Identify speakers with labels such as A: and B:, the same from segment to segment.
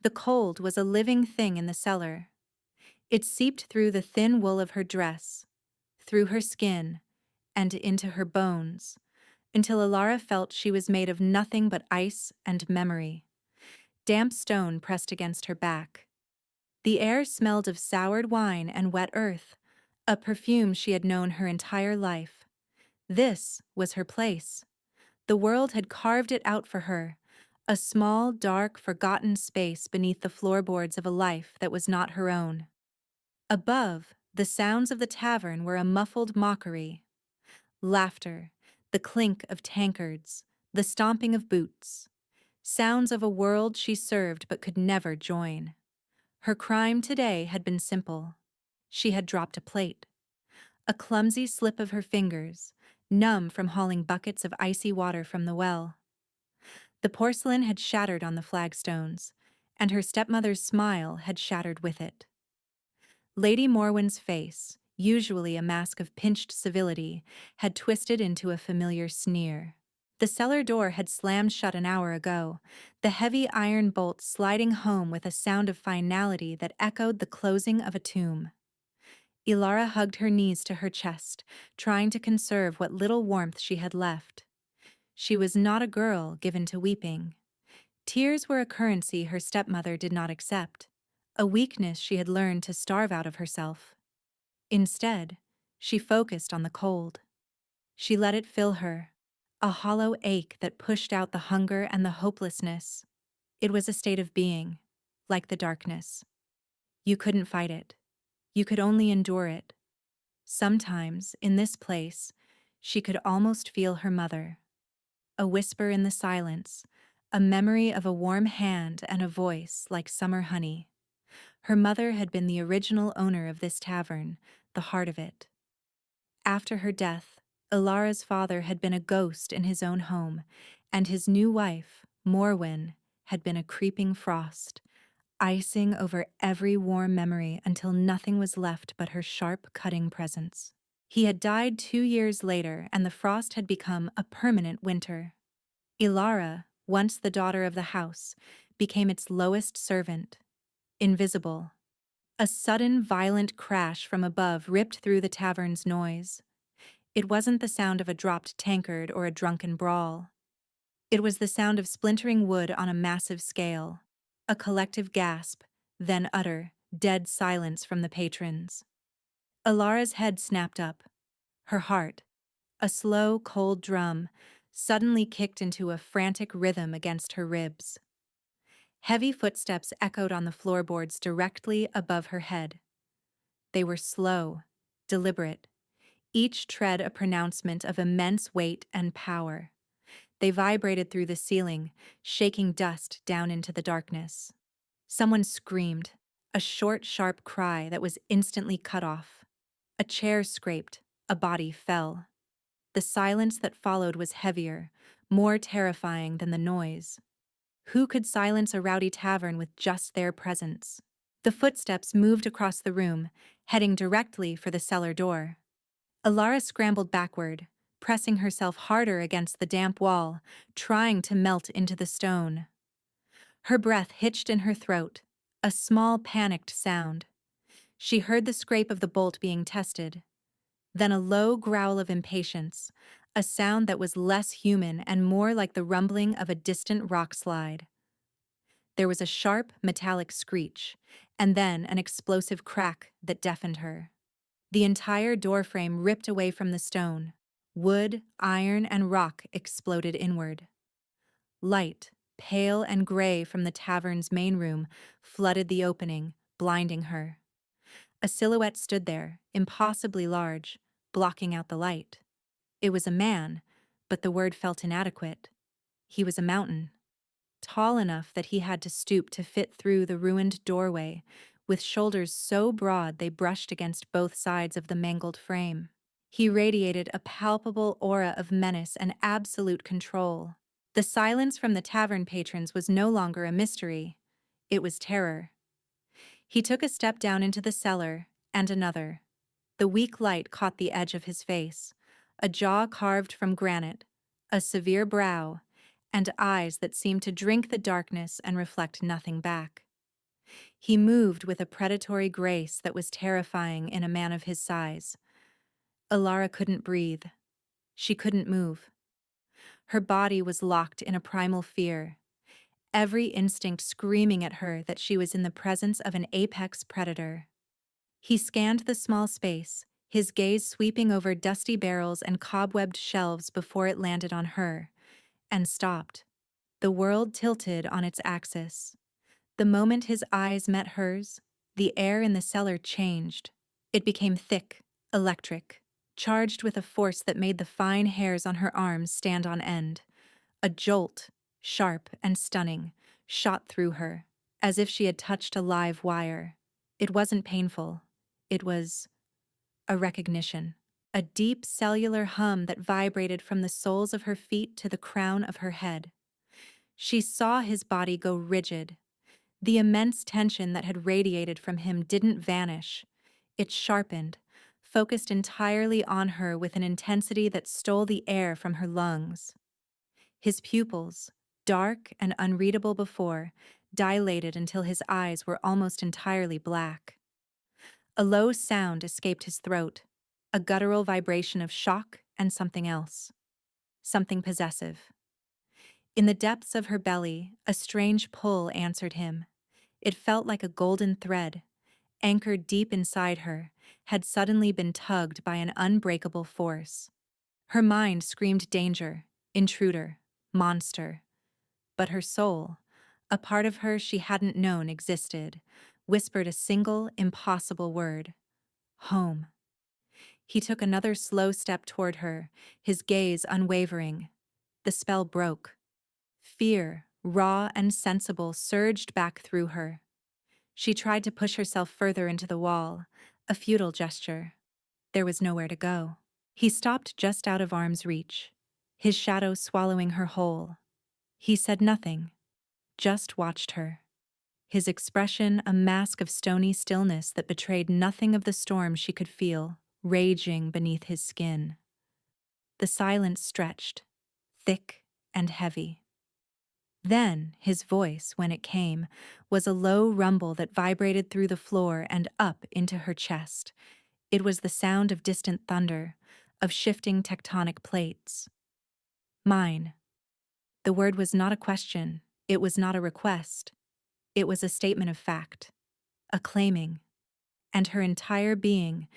A: The cold was a living thing in the cellar. It seeped through the thin wool of her dress, through her skin, and into her bones, until Alara felt she was made of nothing but ice and memory. Damp stone pressed against her back. The air smelled of soured wine and wet earth, a perfume she had known her entire life. This was her place. The world had carved it out for her, a small, dark, forgotten space beneath the floorboards of a life that was not her own. Above, the sounds of the tavern were a muffled mockery. Laughter, the clink of tankards, the stomping of boots. Sounds of a world she served but could never join. Her crime today had been simple. She had dropped a plate. A clumsy slip of her fingers, numb from hauling buckets of icy water from the well. The porcelain had shattered on the flagstones, and her stepmother's smile had shattered with it. Lady Morwen's face, usually a mask of pinched civility, had twisted into a familiar sneer. The cellar door had slammed shut an hour ago, the heavy iron bolt sliding home with a sound of finality that echoed the closing of a tomb. Ilara hugged her knees to her chest, trying to conserve what little warmth she had left. She was not a girl given to weeping. Tears were a currency her stepmother did not accept, a weakness she had learned to starve out of herself. Instead, she focused on the cold. She let it fill her, a hollow ache that pushed out the hunger and the hopelessness. It was a state of being, like the darkness. You couldn't fight it. You could only endure it. Sometimes, in this place, she could almost feel her mother. A whisper in the silence, a memory of a warm hand and a voice like summer honey. Her mother had been the original owner of this tavern, the heart of it. After her death, Ilara's father had been a ghost in his own home, and his new wife, Morwen, had been a creeping frost, icing over every warm memory until nothing was left but her sharp, cutting presence. He had died 2 years later, and the frost had become a permanent winter. Ilara, once the daughter of the house, became its lowest servant, invisible. A sudden, violent crash from above ripped through the tavern's noise. It wasn't the sound of a dropped tankard or a drunken brawl. It was the sound of splintering wood on a massive scale, a collective gasp, then utter, dead silence from the patrons. Ilara's head snapped up. Her heart, a slow, cold drum, suddenly kicked into a frantic rhythm against her ribs. Heavy footsteps echoed on the floorboards directly above her head. They were slow, deliberate, each tread a pronouncement of immense weight and power. They vibrated through the ceiling, shaking dust down into the darkness. Someone screamed, a short, sharp cry that was instantly cut off. A chair scraped, a body fell. The silence that followed was heavier, more terrifying than the noise. Who could silence a rowdy tavern with just their presence? The footsteps moved across the room, heading directly for the cellar door. Ilara scrambled backward, pressing herself harder against the damp wall, trying to melt into the stone. Her breath hitched in her throat, a small panicked sound. She heard the scrape of the bolt being tested. Then a low growl of impatience, a sound that was less human and more like the rumbling of a distant rock slide. There was a sharp, metallic screech, and then an explosive crack that deafened her. The entire doorframe ripped away from the stone. Wood, iron, and rock exploded inward. Light, pale and gray from the tavern's main room, flooded the opening, blinding her. A silhouette stood there, impossibly large, blocking out the light. It was a man, but the word felt inadequate. He was a mountain, tall enough that he had to stoop to fit through the ruined doorway, with shoulders so broad they brushed against both sides of the mangled frame. He radiated a palpable aura of menace and absolute control. The silence from the tavern patrons was no longer a mystery. It was terror. He took a step down into the cellar, and another. The weak light caught the edge of his face, a jaw carved from granite, a severe brow, and eyes that seemed to drink the darkness and reflect nothing back. He moved with a predatory grace that was terrifying in a man of his size. Alara couldn't breathe. She couldn't move. Her body was locked in a primal fear, every instinct screaming at her that she was in the presence of an apex predator. He scanned the small space, his gaze sweeping over dusty barrels and cobwebbed shelves before it landed on her, and stopped. The world tilted on its axis. The moment his eyes met hers, the air in the cellar changed. It became thick, electric, charged with a force that made the fine hairs on her arms stand on end. A jolt, sharp and stunning, shot through her, as if she had touched a live wire. It wasn't painful. It was a recognition. A deep cellular hum that vibrated from the soles of her feet to the crown of her head. She saw his body go rigid. The immense tension that had radiated from him didn't vanish. It sharpened, focused entirely on her with an intensity that stole the air from her lungs. His pupils, dark and unreadable before, dilated until his eyes were almost entirely black. A low sound escaped his throat, a guttural vibration of shock and something else. Something possessive. In the depths of her belly, a strange pull answered him. It felt like a golden thread, anchored deep inside her, had suddenly been tugged by an unbreakable force. Her mind screamed danger, intruder, monster. But her soul, a part of her she hadn't known existed, whispered a single, impossible word. Home. He took another slow step toward her, his gaze unwavering. The spell broke. Fear, raw and sensible, surged back through her. She tried to push herself further into the wall, a futile gesture. There was nowhere to go. He stopped just out of arm's reach, his shadow swallowing her whole. He said nothing, just watched her. His expression a mask of stony stillness that betrayed nothing of the storm she could feel, raging beneath his skin. The silence stretched, thick and heavy. Then his voice, when it came, was a low rumble that vibrated through the floor and up into her chest. It was the sound of distant thunder, of shifting tectonic plates. Mine. The word was not a question, it was not a request. It was a statement of fact, a claiming. And her entire being,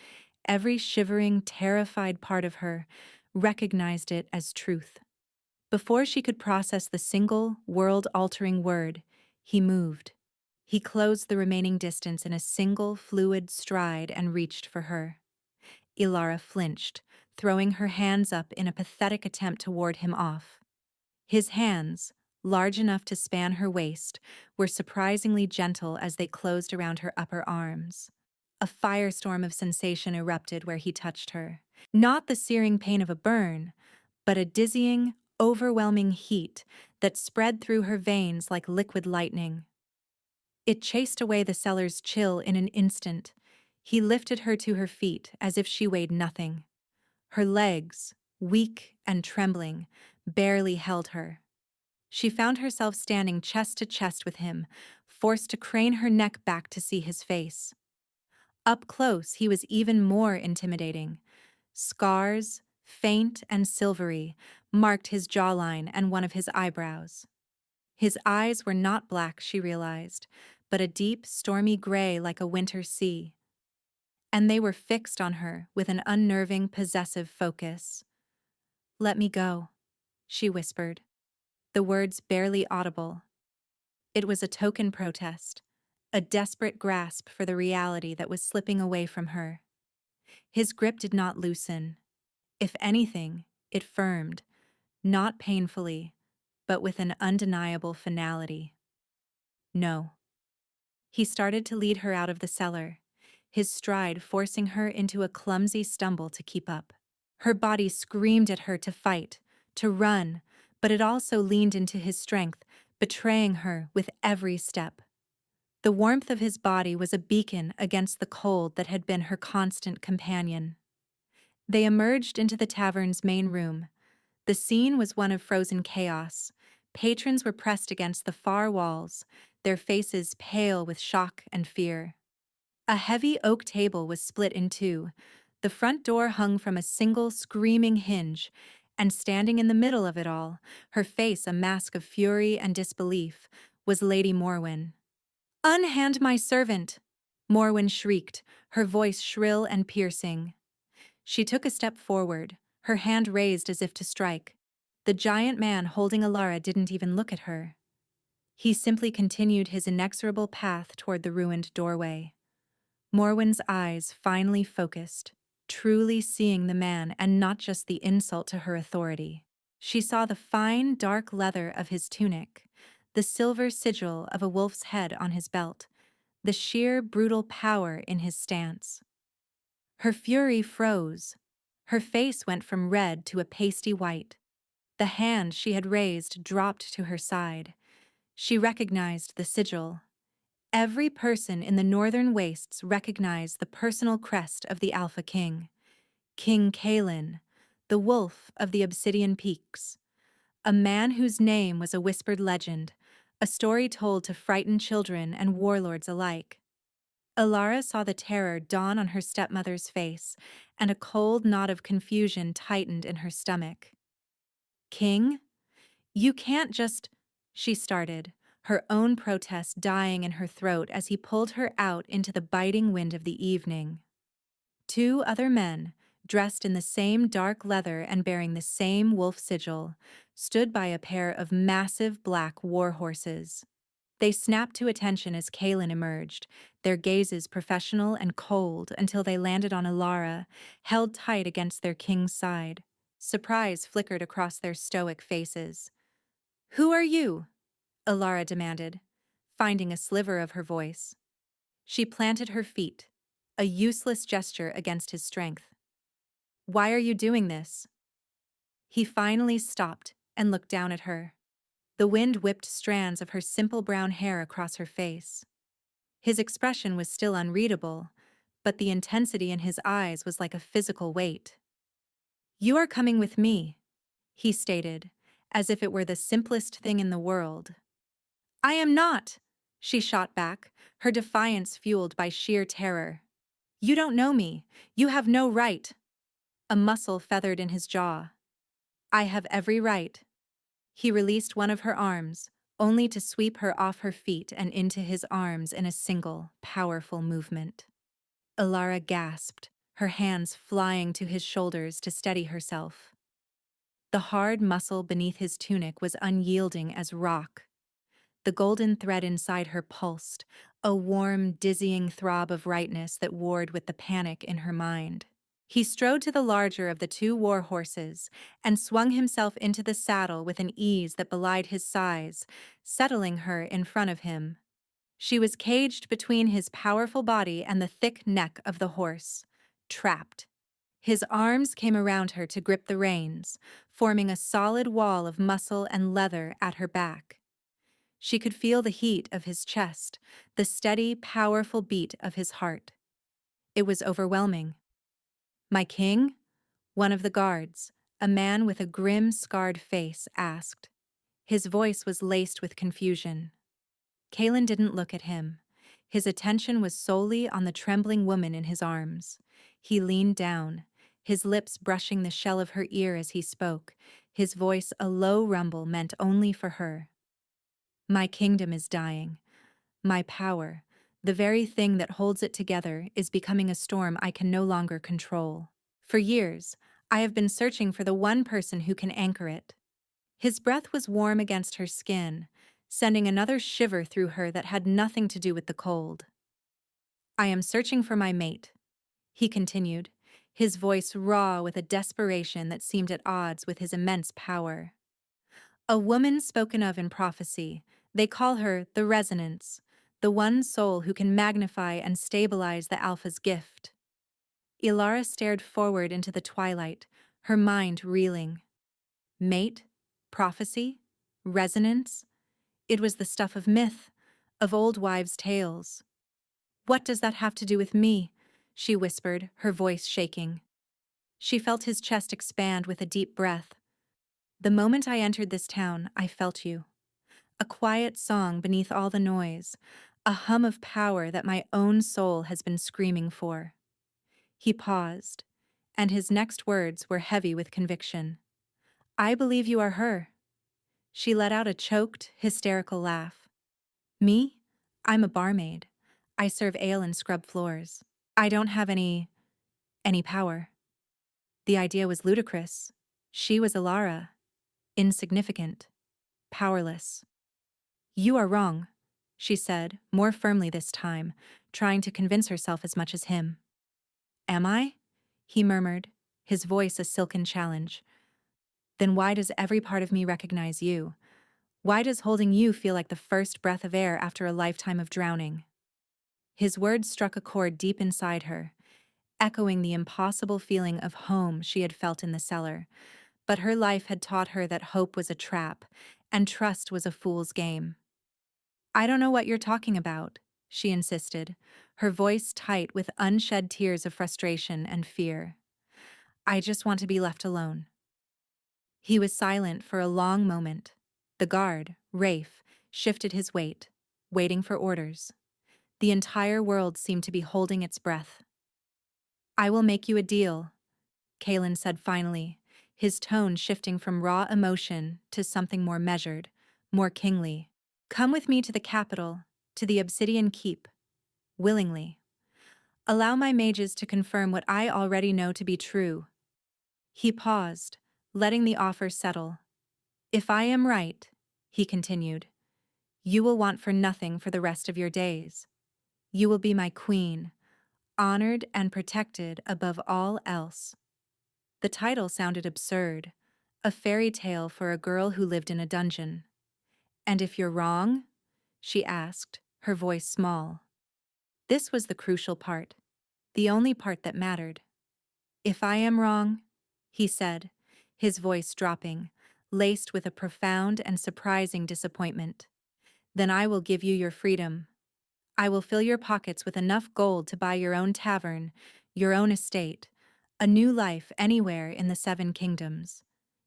A: every shivering, terrified part of her, recognized it as truth. Before she could process the single, world-altering word, he moved. He closed the remaining distance in a single, fluid stride and reached for her. Ilara flinched, throwing her hands up in a pathetic attempt to ward him off. His hands, large enough to span her waist, were surprisingly gentle as they closed around her upper arms. A firestorm of sensation erupted where he touched her. Not the searing pain of a burn, but a dizzying, overwhelming heat that spread through her veins like liquid lightning. It chased away the cellar's chill in an instant. He lifted her to her feet as if she weighed nothing. Her legs, weak and trembling, barely held her. She found herself standing chest to chest with him, forced to crane her neck back to see his face. Up close, he was even more intimidating. Scars, faint and silvery, marked his jawline and one of his eyebrows. His eyes were not black, she realized, but a deep, stormy gray like a winter sea. And they were fixed on her with an unnerving, possessive focus. "Let me go," she whispered, the words barely audible. It was a token protest, a desperate grasp for the reality that was slipping away from her. His grip did not loosen. If anything, it firmed, not painfully, but with an undeniable finality. No. He started to lead her out of the cellar, his stride forcing her into a clumsy stumble to keep up. Her body screamed at her to fight, to run, but it also leaned into his strength, betraying her with every step. The warmth of his body was a beacon against the cold that had been her constant companion. They emerged into the tavern's main room. The scene was one of frozen chaos. Patrons were pressed against the far walls, their faces pale with shock and fear. A heavy oak table was split in two, the front door hung from a single screaming hinge, and standing in the middle of it all, her face a mask of fury and disbelief, was Lady Morwen. "Unhand my servant!" Morwen shrieked, her voice shrill and piercing. She took a step forward, her hand raised as if to strike. The giant man holding Alara didn't even look at her. He simply continued his inexorable path toward the ruined doorway. Morwen's eyes finally focused, truly seeing the man and not just the insult to her authority. She saw the fine, dark leather of his tunic, the silver sigil of a wolf's head on his belt, the sheer, brutal power in his stance. Her fury froze. Her face went from red to a pasty white. The hand she had raised dropped to her side. She recognized the sigil. Every person in the northern wastes recognized the personal crest of the Alpha King. King Kalin, the wolf of the Obsidian Peaks. A man whose name was a whispered legend, a story told to frightened children and warlords alike. Alara saw the terror dawn on her stepmother's face, and a cold knot of confusion tightened in her stomach. "King? You can't just—" she started, her own protest dying in her throat as he pulled her out into the biting wind of the evening. Two other men, dressed in the same dark leather and bearing the same wolf sigil, stood by a pair of massive black war horses. They snapped to attention as Kalin emerged, their gazes professional and cold until they landed on Alara, held tight against their king's side. Surprise flickered across their stoic faces. "Who are you?" Alara demanded, finding a sliver of her voice. She planted her feet, a useless gesture against his strength. "Why are you doing this?" He finally stopped and looked down at her. The wind whipped strands of her simple brown hair across her face. His expression was still unreadable, but the intensity in his eyes was like a physical weight. "You are coming with me," he stated, as if it were the simplest thing in the world. "I am not," she shot back, her defiance fueled by sheer terror. "You don't know me. You have no right." A muscle feathered in his jaw. "I have every right." He released one of her arms, only to sweep her off her feet and into his arms in a single, powerful movement. Alara gasped, her hands flying to his shoulders to steady herself. The hard muscle beneath his tunic was unyielding as rock. The golden thread inside her pulsed, a warm, dizzying throb of rightness that warred with the panic in her mind. He strode to the larger of the two war horses and swung himself into the saddle with an ease that belied his size, settling her in front of him. She was caged between his powerful body and the thick neck of the horse, trapped. His arms came around her to grip the reins, forming a solid wall of muscle and leather at her back. She could feel the heat of his chest, the steady, powerful beat of his heart. It was overwhelming. "My king?" One of the guards, a man with a grim, scarred face, asked. His voice was laced with confusion. Kalin didn't look at him. His attention was solely on the trembling woman in his arms. He leaned down, his lips brushing the shell of her ear as he spoke, his voice a low rumble meant only for her. "My kingdom is dying. My power, the very thing that holds it together, is becoming a storm I can no longer control. For years, I have been searching for the one person who can anchor it." His breath was warm against her skin, sending another shiver through her that had nothing to do with the cold. "I am searching for my mate," he continued, his voice raw with a desperation that seemed at odds with his immense power. "A woman spoken of in prophecy. They call her the Resonance, the one soul who can magnify and stabilize the Alpha's gift." Ilara stared forward into the twilight, her mind reeling. Mate? Prophecy? Resonance? It was the stuff of myth, of old wives' tales. "What does that have to do with me?" she whispered, her voice shaking. She felt his chest expand with a deep breath. The moment I entered this town, I felt you. A quiet song beneath all the noise, a hum of power that my own soul has been screaming for. He paused, and his next words were heavy with conviction. I believe you are her. She let out a choked, hysterical laugh. Me? I'm a barmaid. I serve ale and scrub floors. I don't have any power. The idea was ludicrous. She was Alara, insignificant, powerless. You are wrong, she said, more firmly this time, trying to convince herself as much as him. Am I? He murmured, his voice a silken challenge. Then why does every part of me recognize you? Why does holding you feel like the first breath of air after a lifetime of drowning? His words struck a chord deep inside her, echoing the impossible feeling of home she had felt in the cellar. But her life had taught her that hope was a trap, and trust was a fool's game. I don't know what you're talking about, she insisted, her voice tight with unshed tears of frustration and fear. I just want to be left alone. He was silent for a long moment. The guard, Rafe, shifted his weight, waiting for orders. The entire world seemed to be holding its breath. I will make you a deal, Kalen said finally, his tone shifting from raw emotion to something more measured, more kingly. Come with me to the capital, to the Obsidian Keep, willingly. Allow my mages to confirm what I already know to be true. He paused, letting the offer settle. If I am right, he continued, you will want for nothing for the rest of your days. You will be my queen, honored and protected above all else. The title sounded absurd, a fairy tale for a girl who lived in a dungeon. And if you're wrong? She asked, her voice small. This was the crucial part, the only part that mattered. If I am wrong, he said, his voice dropping, laced with a profound and surprising disappointment, then I will give you your freedom. I will fill your pockets with enough gold to buy your own tavern, your own estate, a new life anywhere in the 7 kingdoms.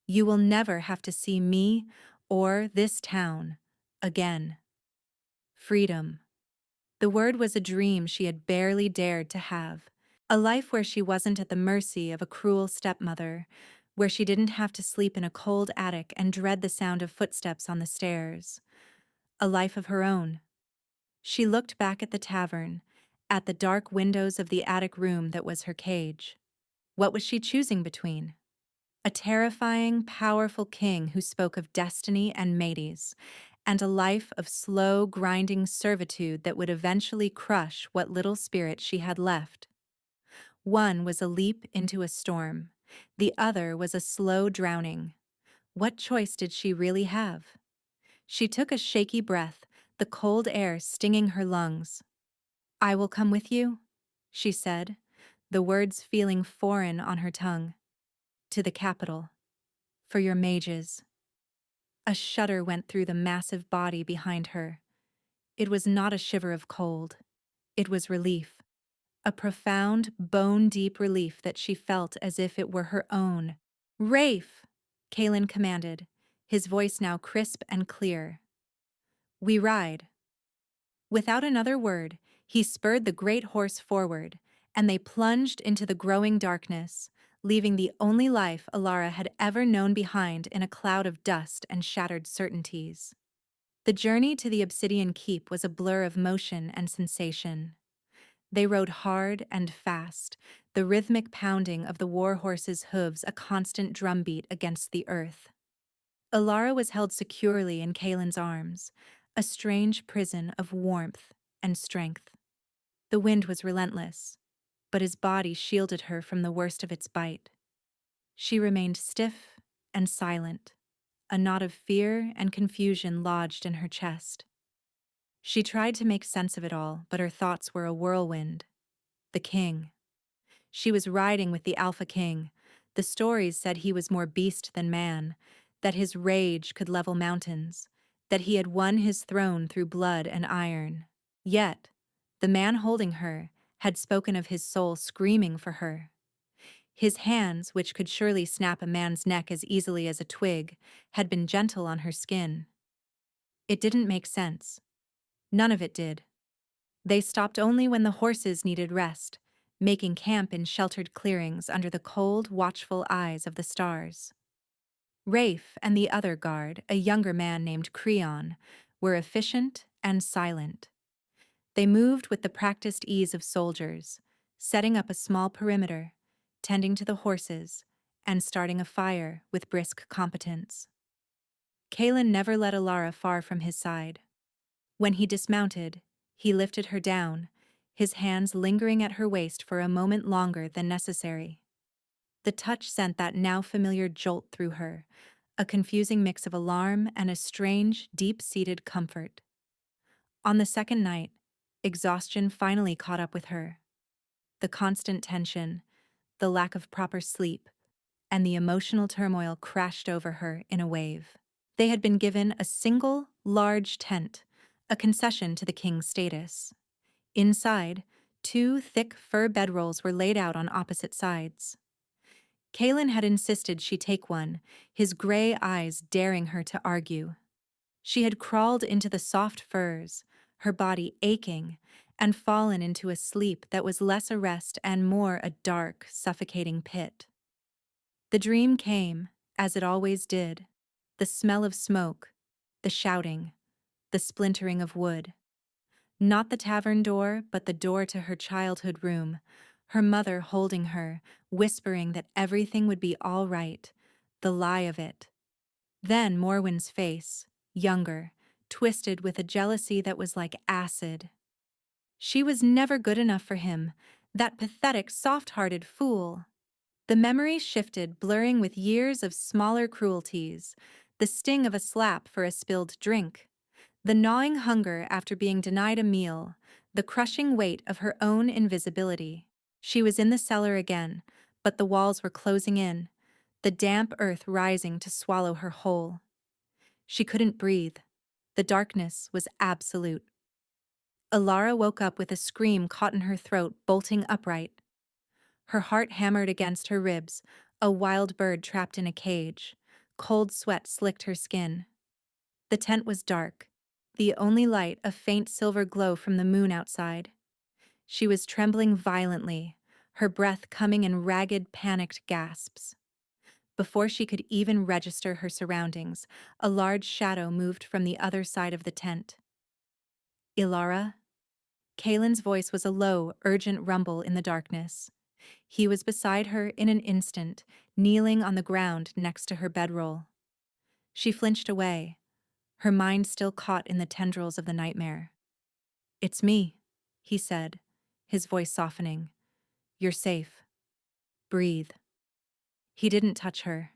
A: You will never have to see me or this town again. Freedom. The word was a dream she had barely dared to have. A life where she wasn't at the mercy of a cruel stepmother, where she didn't have to sleep in a cold attic and dread the sound of footsteps on the stairs. A life of her own. She looked back at the tavern, at the dark windows of the attic room that was her cage. What was she choosing between? A terrifying, powerful king who spoke of destiny and mates, and a life of slow, grinding servitude that would eventually crush what little spirit she had left. One was a leap into a storm. The other was a slow drowning. What choice did she really have? She took a shaky breath, the cold air stinging her lungs. I will come with you, she said, the words feeling foreign on her tongue. To the capital. For your mages. A shudder went through the massive body behind her. It was not a shiver of cold. It was relief. A profound, bone-deep relief that she felt as if it were her own. Rafe! Kalen commanded, his voice now crisp and clear. We ride. Without another word, he spurred the great horse forward, and they plunged into the growing darkness, leaving the only life Alara had ever known behind in a cloud of dust and shattered certainties. The journey to the Obsidian Keep was a blur of motion and sensation. They rode hard and fast, the rhythmic pounding of the war horse's hooves a constant drumbeat against the earth. Alara was held securely in Kalen's arms, a strange prison of warmth and strength. The wind was relentless, but his body shielded her from the worst of its bite. She remained stiff and silent, a knot of fear and confusion lodged in her chest. She tried to make sense of it all, but her thoughts were a whirlwind. The king. She was riding with the Alpha King. The stories said he was more beast than man, that his rage could level mountains, that he had won his throne through blood and iron. Yet, the man holding her had spoken of his soul screaming for her. His hands, which could surely snap a man's neck as easily as a twig, had been gentle on her skin. It didn't make sense. None of it did. They stopped only when the horses needed rest, making camp in sheltered clearings under the cold, watchful eyes of the stars. Rafe and the other guard, a younger man named Creon, were efficient and silent. They moved with the practiced ease of soldiers, setting up a small perimeter, tending to the horses, and starting a fire with brisk competence. Kalen never let Alara far from his side. When he dismounted, he lifted her down, his hands lingering at her waist for a moment longer than necessary. The touch sent that now familiar jolt through her, a confusing mix of alarm and a strange, deep-seated comfort. On the second night, exhaustion finally caught up with her. The constant tension, the lack of proper sleep, and the emotional turmoil crashed over her in a wave. They had been given a single, large tent, a concession to the king's status. Inside, 2 thick fur bedrolls were laid out on opposite sides. Kalen had insisted she take one, his gray eyes daring her to argue. She had crawled into the soft furs, her body aching, and fallen into a sleep that was less a rest and more a dark, suffocating pit. The dream came, as it always did, the smell of smoke, the shouting, the splintering of wood. Not the tavern door, but the door to her childhood room, her mother holding her, whispering that everything would be all right, the lie of it. Then Morwen's face, younger, twisted with a jealousy that was like acid. She was never good enough for him, that pathetic, soft-hearted fool. The memory shifted, blurring with years of smaller cruelties, the sting of a slap for a spilled drink, the gnawing hunger after being denied a meal, the crushing weight of her own invisibility. She was in the cellar again, but the walls were closing in, the damp earth rising to swallow her whole. She couldn't breathe. The darkness was absolute. Alara woke up with a scream caught in her throat, bolting upright. Her heart hammered against her ribs, a wild bird trapped in a cage. Cold sweat slicked her skin. The tent was dark, the only light a faint silver glow from the moon outside. She was trembling violently, her breath coming in ragged, panicked gasps. Before she could even register her surroundings, a large shadow moved from the other side of the tent. Ilara? Kalen's voice was a low, urgent rumble in the darkness. He was beside her in an instant, kneeling on the ground next to her bedroll. She flinched away, her mind still caught in the tendrils of the nightmare. "It's me," he said, his voice softening. "You're safe. Breathe." He didn't touch her.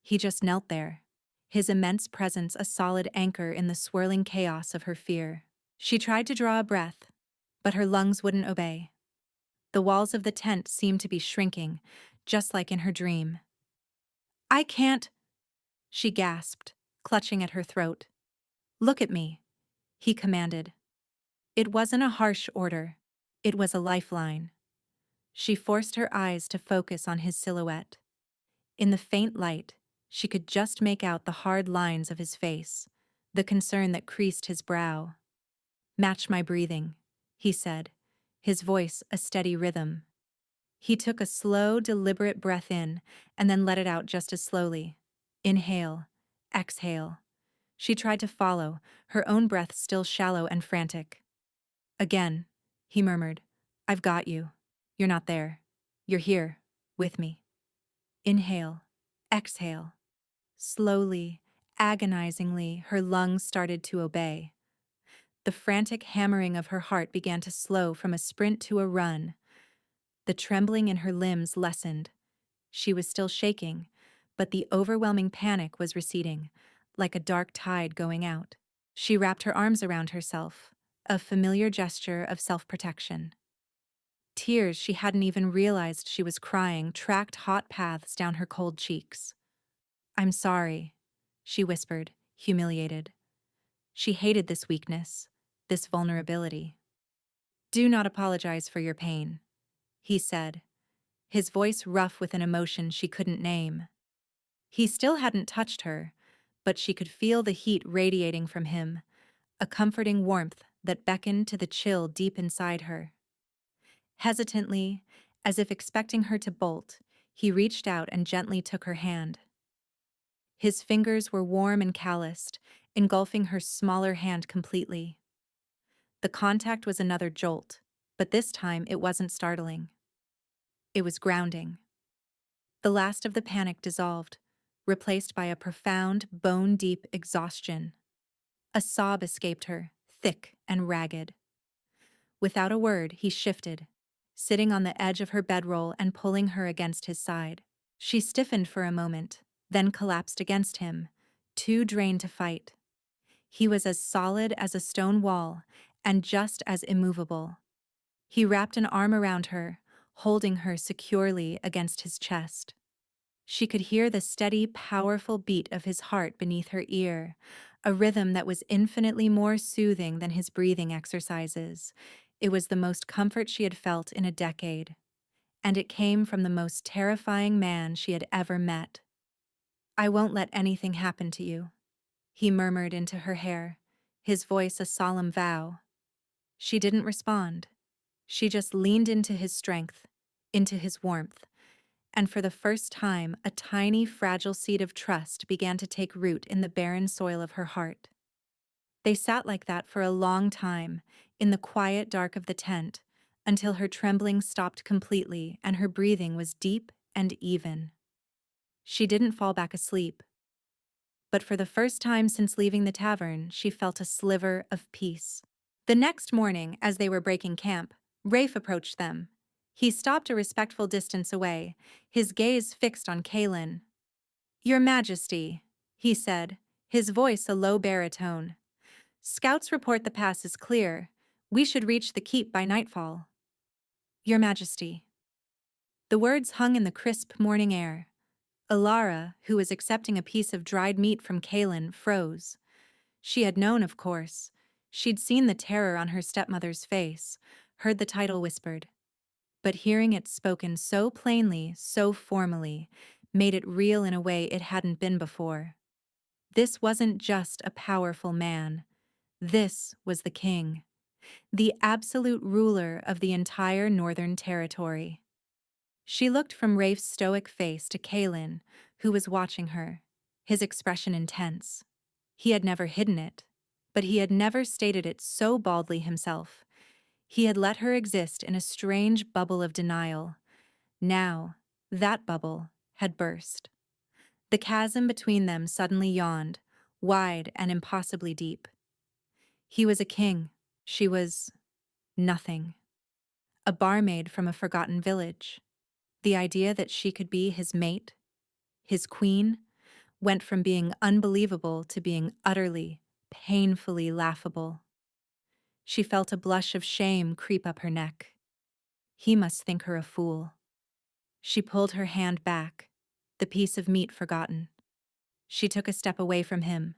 A: He just knelt there, his immense presence a solid anchor in the swirling chaos of her fear. She tried to draw a breath, but her lungs wouldn't obey. The walls of the tent seemed to be shrinking, just like in her dream. "I can't," she gasped, clutching at her throat. "Look at me," he commanded. It wasn't a harsh order. It was a lifeline. She forced her eyes to focus on his silhouette. In the faint light, she could just make out the hard lines of his face, the concern that creased his brow. "Match my breathing," he said, his voice a steady rhythm. He took a slow, deliberate breath in and then let it out just as slowly. Inhale, exhale. She tried to follow, her own breath still shallow and frantic. "Again," he murmured, "I've got you. You're not there. You're here, with me." Inhale, exhale. Slowly, agonizingly, her lungs started to obey. The frantic hammering of her heart began to slow from a sprint to a run. The trembling in her limbs lessened. She was still shaking, but the overwhelming panic was receding, like a dark tide going out. She wrapped her arms around herself, a familiar gesture of self-protection. Tears she hadn't even realized she was crying tracked hot paths down her cold cheeks. "I'm sorry," she whispered, humiliated. She hated this weakness, this vulnerability. "Do not apologize for your pain," he said, his voice rough with an emotion she couldn't name. He still hadn't touched her, but she could feel the heat radiating from him, a comforting warmth that beckoned to the chill deep inside her. Hesitantly, as if expecting her to bolt, he reached out and gently took her hand. His fingers were warm and calloused, engulfing her smaller hand completely. The contact was another jolt, but this time it wasn't startling. It was grounding. The last of the panic dissolved, replaced by a profound, bone-deep exhaustion. A sob escaped her, thick and ragged. Without a word, he shifted, sitting on the edge of her bedroll and pulling her against his side. She stiffened for a moment, then collapsed against him, too drained to fight. He was as solid as a stone wall and just as immovable. He wrapped an arm around her, holding her securely against his chest. She could hear the steady, powerful beat of his heart beneath her ear, a rhythm that was infinitely more soothing than his breathing exercises. It was the most comfort she had felt in a decade, and it came from the most terrifying man she had ever met. "I won't let anything happen to you," he murmured into her hair, his voice a solemn vow. She didn't respond. She just leaned into his strength, into his warmth, and for the first time, a tiny, fragile seed of trust began to take root in the barren soil of her heart. They sat like that for a long time, in the quiet dark of the tent, until her trembling stopped completely and her breathing was deep and even. She didn't fall back asleep, but for the first time since leaving the tavern, she felt a sliver of peace. The next morning, as they were breaking camp, Rafe approached them. He stopped a respectful distance away, his gaze fixed on Kaelin. "Your Majesty," he said, his voice a low baritone. "Scouts report the pass is clear. We should reach the keep by nightfall." "Your Majesty." The words hung in the crisp morning air. Alara, who was accepting a piece of dried meat from Kaelin, froze. She had known, of course. She'd seen the terror on her stepmother's face, heard the title whispered. But hearing it spoken so plainly, so formally, made it real in a way it hadn't been before. This wasn't just a powerful man. This was the king, the absolute ruler of the entire Northern Territory. She looked from Rafe's stoic face to Kaelin, who was watching her, his expression intense. He had never hidden it, but he had never stated it so baldly himself. He had let her exist in a strange bubble of denial. Now, that bubble had burst. The chasm between them suddenly yawned, wide and impossibly deep. He was a king. She was nothing. A barmaid from a forgotten village. The idea that she could be his mate, his queen, went from being unbelievable to being utterly, painfully laughable. She felt a blush of shame creep up her neck. He must think her a fool. She pulled her hand back, the piece of meat forgotten. She took a step away from him,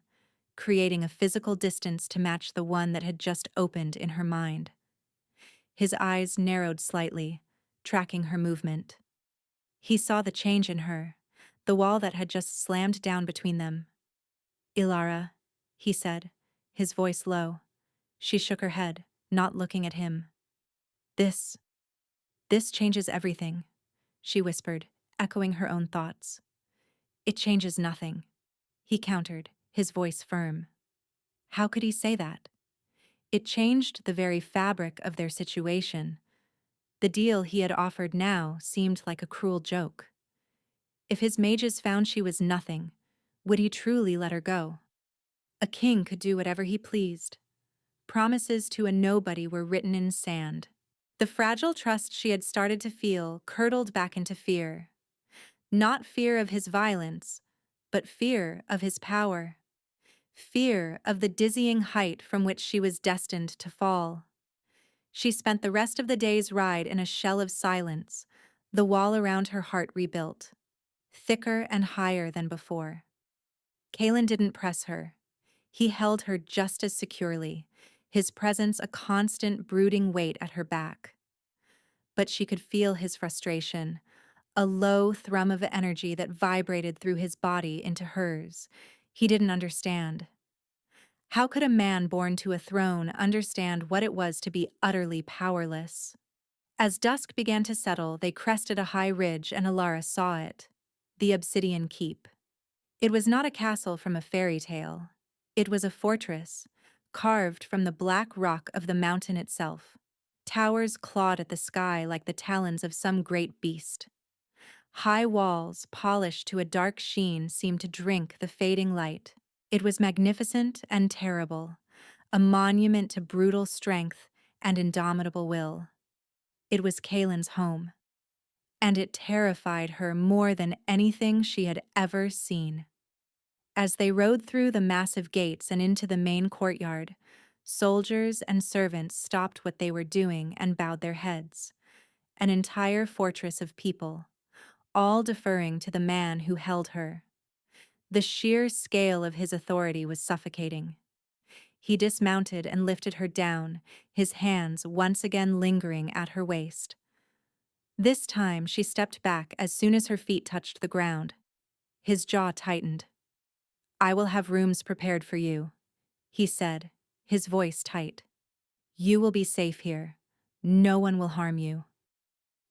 A: creating a physical distance to match the one that had just opened in her mind. His eyes narrowed slightly, tracking her movement. He saw the change in her, the wall that had just slammed down between them. "Ilara," he said, his voice low. She shook her head, not looking at him. This changes everything," she whispered, echoing her own thoughts. "It changes nothing," he countered, his voice firm. How could he say that? It changed the very fabric of their situation. The deal he had offered now seemed like a cruel joke. If his mages found she was nothing, would he truly let her go? A king could do whatever he pleased. Promises to a nobody were written in sand. The fragile trust she had started to feel curdled back into fear. Not fear of his violence, but fear of his power. Fear of the dizzying height from which she was destined to fall. She spent the rest of the day's ride in a shell of silence, the wall around her heart rebuilt, thicker and higher than before. Kaelin didn't press her. He held her just as securely, his presence a constant brooding weight at her back. But she could feel his frustration, a low thrum of energy that vibrated through his body into hers. He didn't understand. How could a man born to a throne understand what it was to be utterly powerless? As dusk began to settle, they crested a high ridge and Alara saw it. The Obsidian Keep. It was not a castle from a fairy tale. It was a fortress, carved from the black rock of the mountain itself. Towers clawed at the sky like the talons of some great beast. High walls, polished to a dark sheen, seemed to drink the fading light. It was magnificent and terrible, a monument to brutal strength and indomitable will. It was Kaylin's home, and it terrified her more than anything she had ever seen. As they rode through the massive gates and into the main courtyard, soldiers and servants stopped what they were doing and bowed their heads. An entire fortress of people, all deferring to the man who held her. The sheer scale of his authority was suffocating. He dismounted and lifted her down, his hands once again lingering at her waist. This time she stepped back as soon as her feet touched the ground. His jaw tightened. "I will have rooms prepared for you," he said, his voice tight. "You will be safe here. No one will harm you."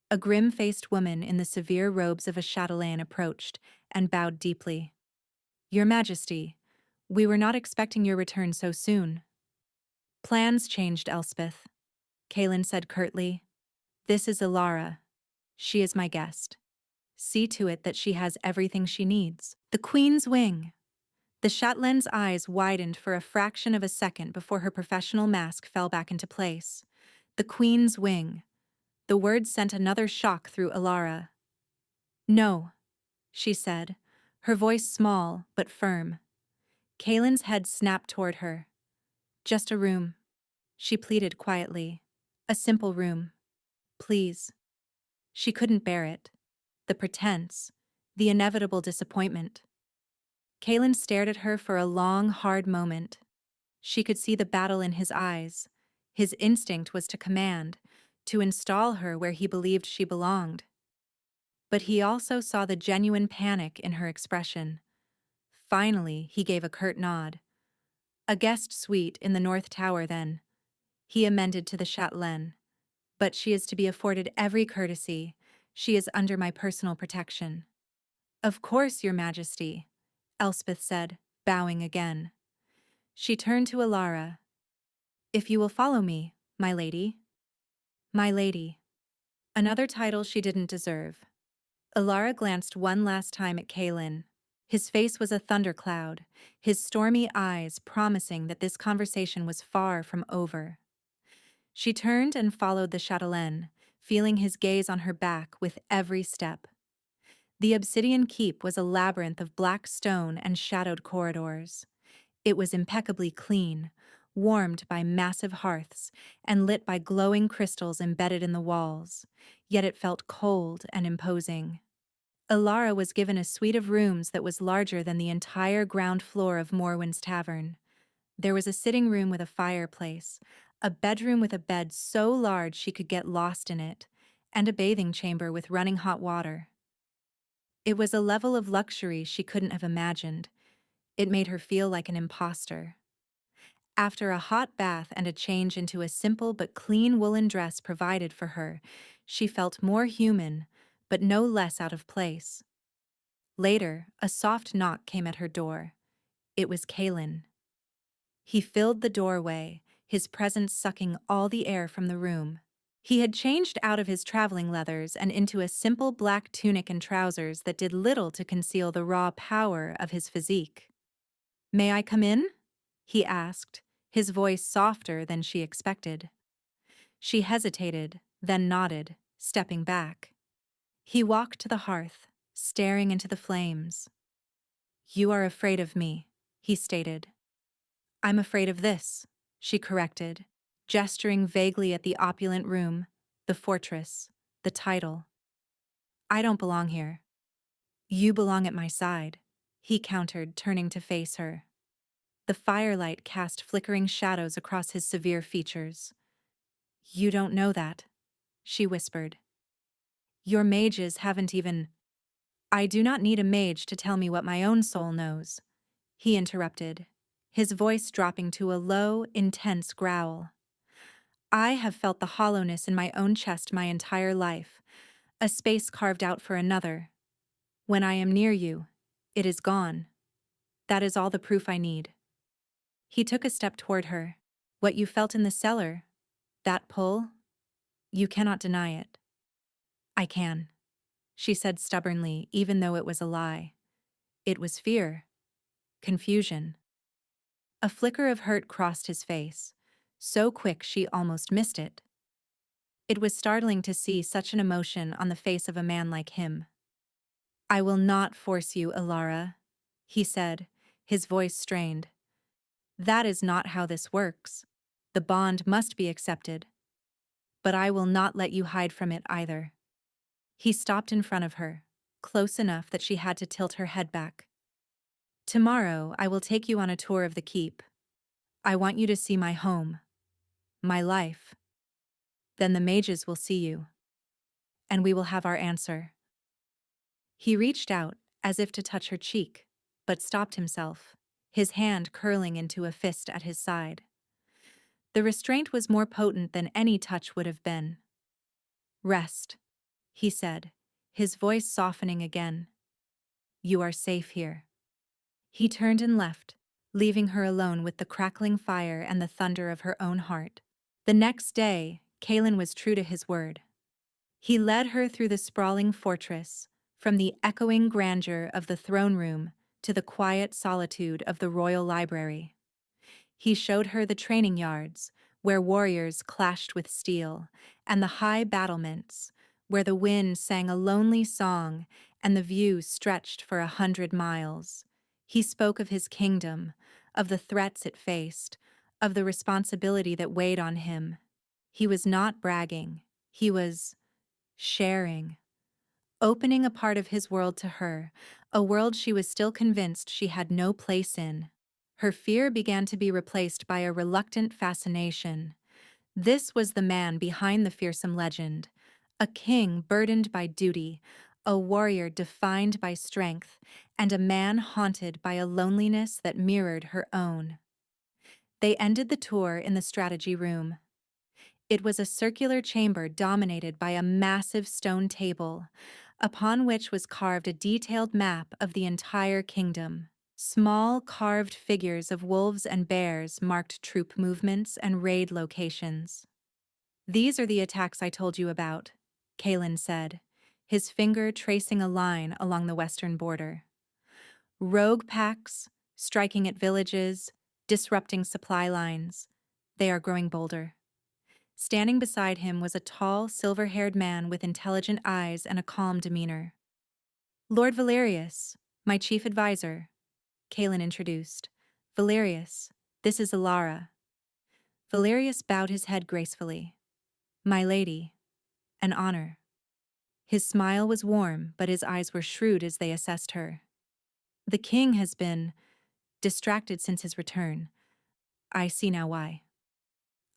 A: A grim-faced woman in the severe robes of a chatelaine approached and bowed deeply. "Your Majesty, we were not expecting your return so soon." "Plans changed, Elspeth," Kaelin said curtly. "This is Alara. She is my guest. See to it that she has everything she needs." The Queen's Wing. The chatelaine's eyes widened for a fraction of a second before her professional mask fell back into place. The Queen's Wing. The word sent another shock through Alara. "No," she said, her voice small but firm. Kaelin's head snapped toward her. "Just a room," she pleaded quietly. "A simple room. Please." She couldn't bear it. The pretense, the inevitable disappointment. Kaelin stared at her for a long, hard moment. She could see the battle in his eyes. His instinct was to command, to install her where he believed she belonged. But he also saw the genuine panic in her expression. Finally, he gave a curt nod. "A guest suite in the North Tower, then," he amended to the chatelaine. "But she is to be afforded every courtesy. She is under my personal protection." "Of course, Your Majesty," Elspeth said, bowing again. She turned to Alara. "If you will follow me, my lady." My lady. Another title she didn't deserve. Alara glanced one last time at Kaelin. His face was a thundercloud, his stormy eyes promising that this conversation was far from over. She turned and followed the chatelaine, feeling his gaze on her back with every step. The Obsidian Keep was a labyrinth of black stone and shadowed corridors. It was impeccably clean, warmed by massive hearths and lit by glowing crystals embedded in the walls, yet it felt cold and imposing. Alara was given a suite of rooms that was larger than the entire ground floor of Morwen's tavern. There was a sitting room with a fireplace, a bedroom with a bed so large she could get lost in it, and a bathing chamber with running hot water. It was a level of luxury she couldn't have imagined. It made her feel like an imposter. After a hot bath and a change into a simple but clean woolen dress provided for her, she felt more human, but no less out of place. Later, a soft knock came at her door. It was Kaelin. He filled the doorway, his presence sucking all the air from the room. He had changed out of his traveling leathers and into a simple black tunic and trousers that did little to conceal the raw power of his physique. "May I come in?" he asked, his voice softer than she expected. She hesitated, then nodded, stepping back. He walked to the hearth, staring into the flames. "You are afraid of me," he stated. "I'm afraid of this," she corrected, gesturing vaguely at the opulent room, the fortress, the title. "I don't belong here." "You belong at my side," he countered, turning to face her. The firelight cast flickering shadows across his severe features. "You don't know that," she whispered. Your mages haven't even— I do not need a mage to tell me what my own soul knows, he interrupted, his voice dropping to a low, intense growl. I have felt the hollowness in my own chest my entire life, a space carved out for another. When I am near you, it is gone. That is all the proof I need. He took a step toward her. What you felt in the cellar, that pull, you cannot deny it. I can, she said stubbornly, even though it was a lie. It was fear, confusion. A flicker of hurt crossed his face, so quick she almost missed it. It was startling to see such an emotion on the face of a man like him. I will not force you, Alara, he said, his voice strained. That is not how this works. The bond must be accepted. But I will not let you hide from it either. He stopped in front of her, close enough that she had to tilt her head back. Tomorrow I will take you on a tour of the keep. I want you to see my home, my life. Then the mages will see you. And we will have our answer. He reached out, as if to touch her cheek, but stopped himself, his hand curling into a fist at his side. The restraint was more potent than any touch would have been. Rest, he said, his voice softening again. You are safe here. He turned and left, leaving her alone with the crackling fire and the thunder of her own heart. The next day, Kaelin was true to his word. He led her through the sprawling fortress, from the echoing grandeur of the throne room to the quiet solitude of the royal library. He showed her the training yards, where warriors clashed with steel, and the high battlements, where the wind sang a lonely song and the view stretched for 100 miles. He spoke of his kingdom, of the threats it faced, of the responsibility that weighed on him. He was not bragging, he was sharing, opening a part of his world to her, a world she was still convinced she had no place in. Her fear began to be replaced by a reluctant fascination. This was the man behind the fearsome legend, a king burdened by duty, a warrior defined by strength, and a man haunted by a loneliness that mirrored her own. They ended the tour in the strategy room. It was a circular chamber dominated by a massive stone table, upon which was carved a detailed map of the entire kingdom. Small carved figures of wolves and bears marked troop movements and raid locations. These are the attacks I told you about, Kaelin said, his finger tracing a line along the western border. Rogue packs, striking at villages, disrupting supply lines. They are growing bolder. Standing beside him was a tall, silver-haired man with intelligent eyes and a calm demeanor. Lord Valerius, my chief advisor, Kaelin introduced. Valerius, this is Alara. Valerius bowed his head gracefully. My lady, an honor. His smile was warm, but his eyes were shrewd as they assessed her. The king has been distracted since his return. I see now why.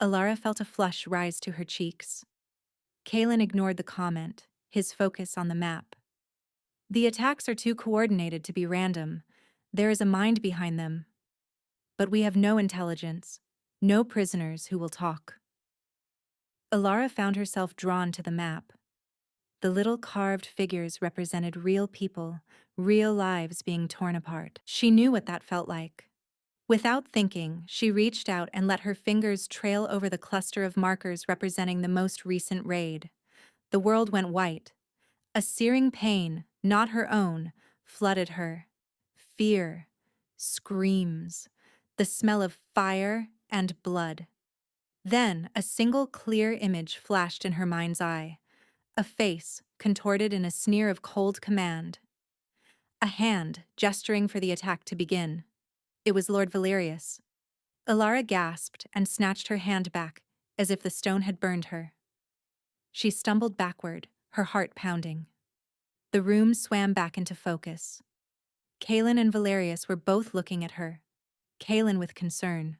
A: Alara felt a flush rise to her cheeks. Kaelin ignored the comment, his focus on the map. The attacks are too coordinated to be random. There is a mind behind them. But we have no intelligence, no prisoners who will talk. Alara found herself drawn to the map. The little carved figures represented real people, real lives being torn apart. She knew what that felt like. Without thinking, she reached out and let her fingers trail over the cluster of markers representing the most recent raid. The world went white. A searing pain, not her own, flooded her. Fear, screams, the smell of fire and blood. Then a single clear image flashed in her mind's eye. A face, contorted in a sneer of cold command. A hand, gesturing for the attack to begin. It was Lord Valerius. Alara gasped and snatched her hand back, as if the stone had burned her. She stumbled backward, her heart pounding. The room swam back into focus. Kaelin and Valerius were both looking at her, Kaelin with concern,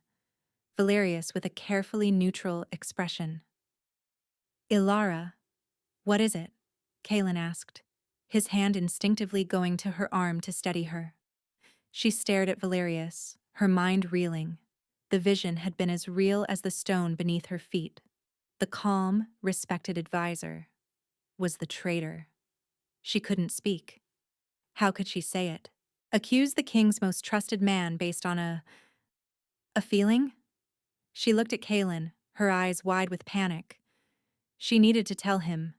A: Valerius with a carefully neutral expression. Ilara, what is it? Kaelin asked, his hand instinctively going to her arm to steady her. She stared at Valerius, her mind reeling. The vision had been as real as the stone beneath her feet. The calm, respected advisor was the traitor. She couldn't speak. How could she say it? Accuse the king's most trusted man based on a feeling? She looked at Kaelin, her eyes wide with panic. She needed to tell him,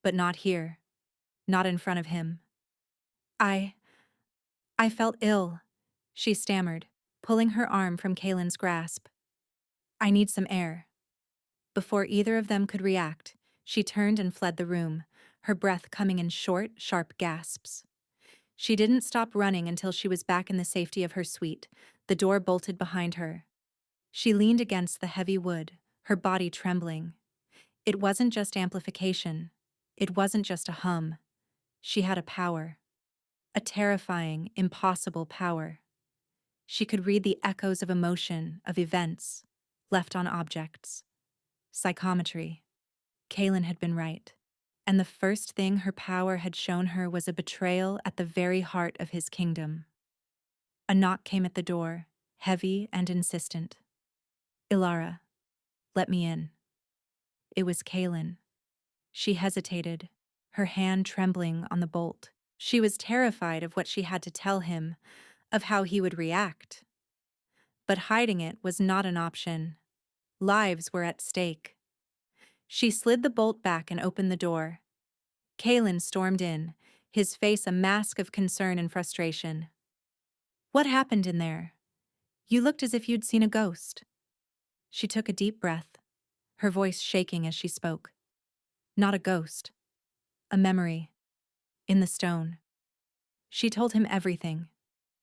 A: but not here, not in front of him. I felt ill, she stammered, pulling her arm from Kaelin's grasp. I need some air. Before either of them could react, she turned and fled the room, her breath coming in short, sharp gasps. She didn't stop running until she was back in the safety of her suite, the door bolted behind her. She leaned against the heavy wood, her body trembling. It wasn't just amplification. It wasn't just a hum. She had a power. A terrifying, impossible power. She could read the echoes of emotion, of events, left on objects. Psychometry. Kaelin had been right. And the first thing her power had shown her was a betrayal at the very heart of his kingdom. A knock came at the door, heavy and insistent. Ilara, let me in. It was Kaelin. She hesitated, her hand trembling on the bolt. She was terrified of what she had to tell him, of how he would react. But hiding it was not an option. Lives were at stake. She slid the bolt back and opened the door. Kaelin stormed in, his face a mask of concern and frustration. What happened in there? You looked as if you'd seen a ghost. She took a deep breath, her voice shaking as she spoke. Not a ghost. A memory. In the stone. She told him everything.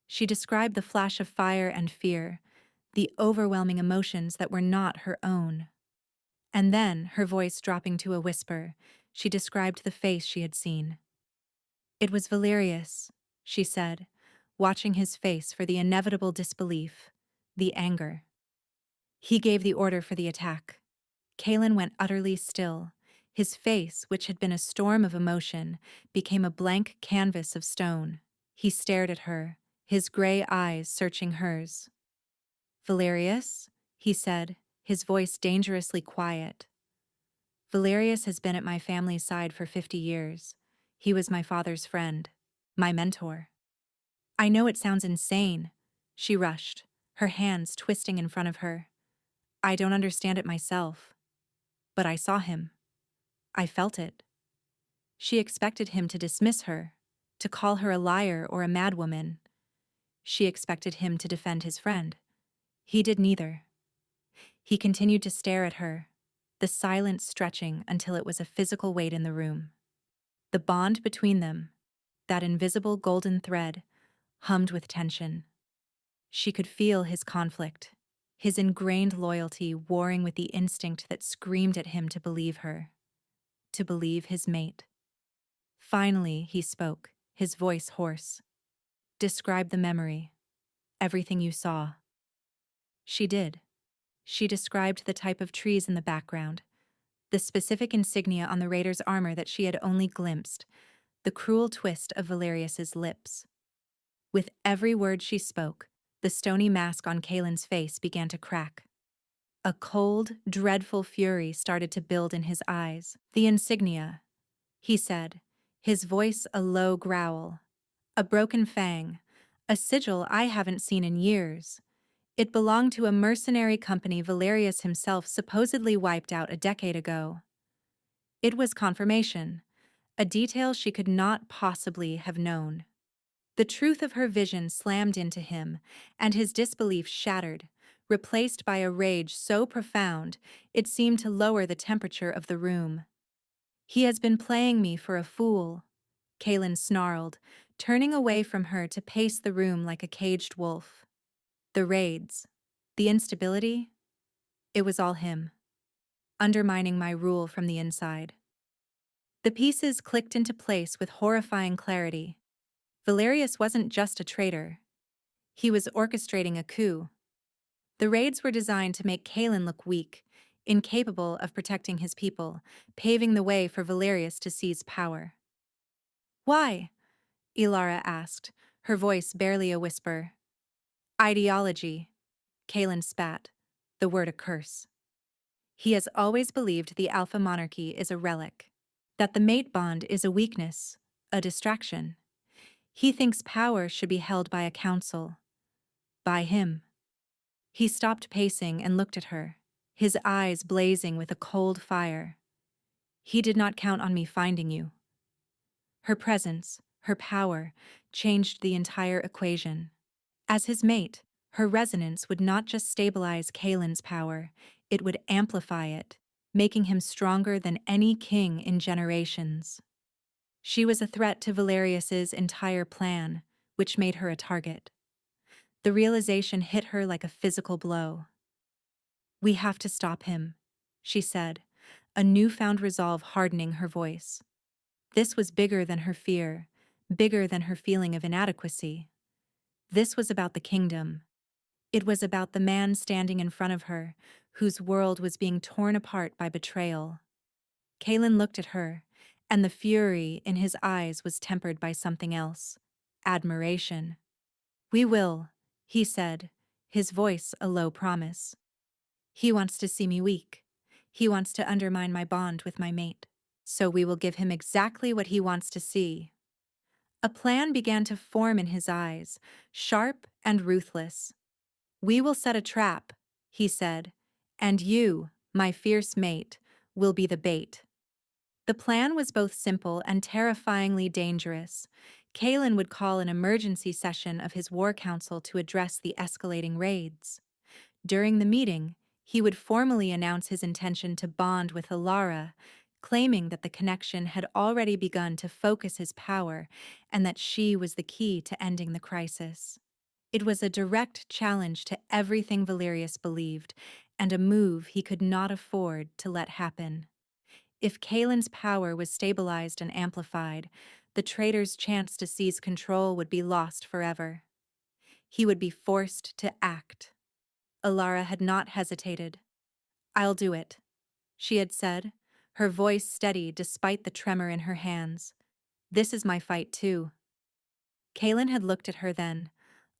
A: She described the flash of fire and fear, the overwhelming emotions that were not her own. And then, her voice dropping to a whisper, she described the face she had seen. It was Valerius, she said, watching his face for the inevitable disbelief, the anger. He gave the order for the attack. Kaelin went utterly still. His face, which had been a storm of emotion, became a blank canvas of stone. He stared at her, his gray eyes searching hers. Valerius, he said, his voice dangerously quiet. Valerius has been at my family's side for 50 years. He was my father's friend, my mentor. I know it sounds insane, she rushed, her hands twisting in front of her. I don't understand it myself. But I saw him. I felt it. She expected him to dismiss her, to call her a liar or a madwoman. She expected him to defend his friend. He did neither. He continued to stare at her, the silence stretching until it was a physical weight in the room. The bond between them, that invisible golden thread, hummed with tension. She could feel his conflict, his ingrained loyalty warring with the instinct that screamed at him to believe her, to believe his mate. Finally, he spoke, his voice hoarse. Describe the memory, everything you saw. She did. She described the type of trees in the background, the specific insignia on the raider's armor that she had only glimpsed, the cruel twist of Valerius's lips. With every word she spoke, the stony mask on Kaelin's face began to crack. A cold, dreadful fury started to build in his eyes. The insignia, he said, his voice a low growl. A broken fang, a sigil I haven't seen in years. It belonged to a mercenary company Valerius himself supposedly wiped out a decade ago. It was confirmation, a detail she could not possibly have known. The truth of her vision slammed into him, and his disbelief shattered, replaced by a rage so profound it seemed to lower the temperature of the room. He has been playing me for a fool, Kaelin snarled, turning away from her to pace the room like a caged wolf. The raids, the instability, it was all him, undermining my rule from the inside. The pieces clicked into place with horrifying clarity. Valerius wasn't just a traitor. He was orchestrating a coup. The raids were designed to make Kaelin look weak, incapable of protecting his people, paving the way for Valerius to seize power. Why? Ilara asked, her voice barely a whisper. Ideology. Kalen spat, the word a curse. He has always believed the alpha monarchy is a relic, that the mate bond is a weakness, a distraction. He thinks power should be held by a council. By him. He stopped pacing and looked at her, his eyes blazing with a cold fire. He did not count on me finding you. Her presence, her power, changed the entire equation. As his mate, her resonance would not just stabilize Kalen's power, it would amplify it, making him stronger than any king in generations. She was a threat to Valerius's entire plan, which made her a target. The realization hit her like a physical blow. We have to stop him, she said, a newfound resolve hardening her voice. This was bigger than her fear, bigger than her feeling of inadequacy. This was about the kingdom. It was about the man standing in front of her, whose world was being torn apart by betrayal. Kalen looked at her, and the fury in his eyes was tempered by something else: admiration. We will, he said, his voice a low promise. He wants to see me weak. He wants to undermine my bond with my mate. So we will give him exactly what he wants to see. A plan began to form in his eyes, sharp and ruthless. We will set a trap, he said, and you, my fierce mate, will be the bait. The plan was both simple and terrifyingly dangerous. Kalen would call an emergency session of his war council to address the escalating raids. During the meeting, he would formally announce his intention to bond with Ilara, claiming that the connection had already begun to focus his power and that she was the key to ending the crisis. It was a direct challenge to everything Valerius believed, and a move he could not afford to let happen. If Kalen's power was stabilized and amplified, the traitor's chance to seize control would be lost forever. He would be forced to act. Ilara had not hesitated. I'll do it, she had said, her voice steady despite the tremor in her hands. This is my fight too. Kalen had looked at her then,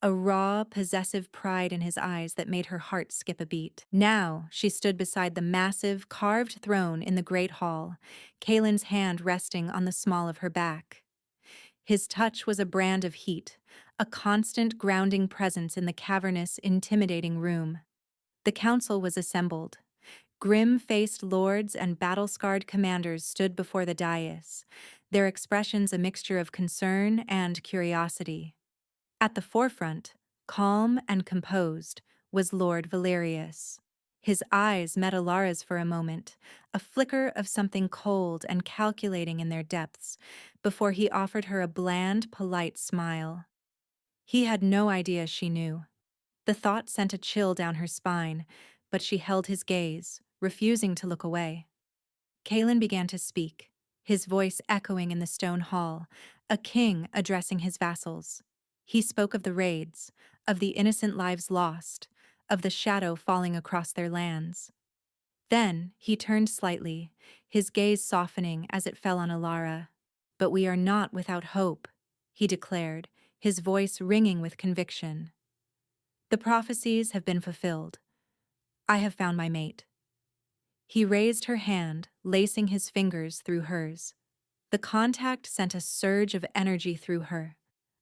A: a raw, possessive pride in his eyes that made her heart skip a beat. Now she stood beside the massive, carved throne in the great hall, Kalen's hand resting on the small of her back. His touch was a brand of heat, a constant grounding presence in the cavernous, intimidating room. The council was assembled. Grim-faced lords and battle-scarred commanders stood before the dais, their expressions a mixture of concern and curiosity. At the forefront, calm and composed, was Lord Valerius. His eyes met Ilara's for a moment, a flicker of something cold and calculating in their depths, before he offered her a bland, polite smile. He had no idea she knew. The thought sent a chill down her spine, but she held his gaze, refusing to look away. Kalen began to speak, his voice echoing in the stone hall, a king addressing his vassals. He spoke of the raids, of the innocent lives lost, of the shadow falling across their lands. Then he turned slightly, his gaze softening as it fell on Ilara. But we are not without hope, he declared, his voice ringing with conviction. The prophecies have been fulfilled. I have found my mate. He raised her hand, lacing his fingers through hers. The contact sent a surge of energy through her,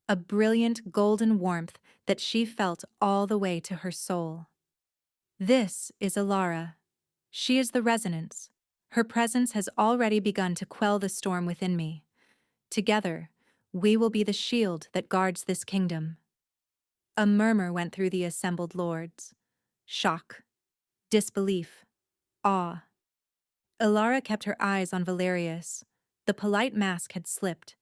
A: a brilliant golden warmth that she felt all the way to her soul. This is Ilara. She is the resonance. Her presence has already begun to quell the storm within me. Together, we will be the shield that guards this kingdom. A murmur went through the assembled lords. Shock, disbelief, awe. Ilara kept her eyes on Valerius. The polite mask had slipped.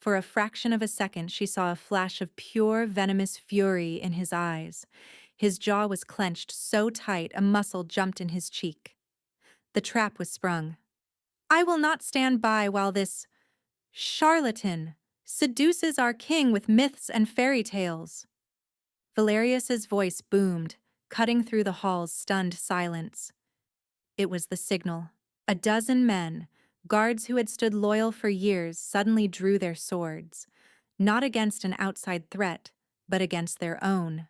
A: For a fraction of a second she saw a flash of pure, venomous fury in his eyes. His jaw was clenched so tight a muscle jumped in his cheek. The trap was sprung. I will not stand by while this charlatan seduces our king with myths and fairy tales. Valerius's voice boomed, cutting through the hall's stunned silence. It was the signal. A dozen men, guards who had stood loyal for years, suddenly drew their swords, not against an outside threat, but against their own.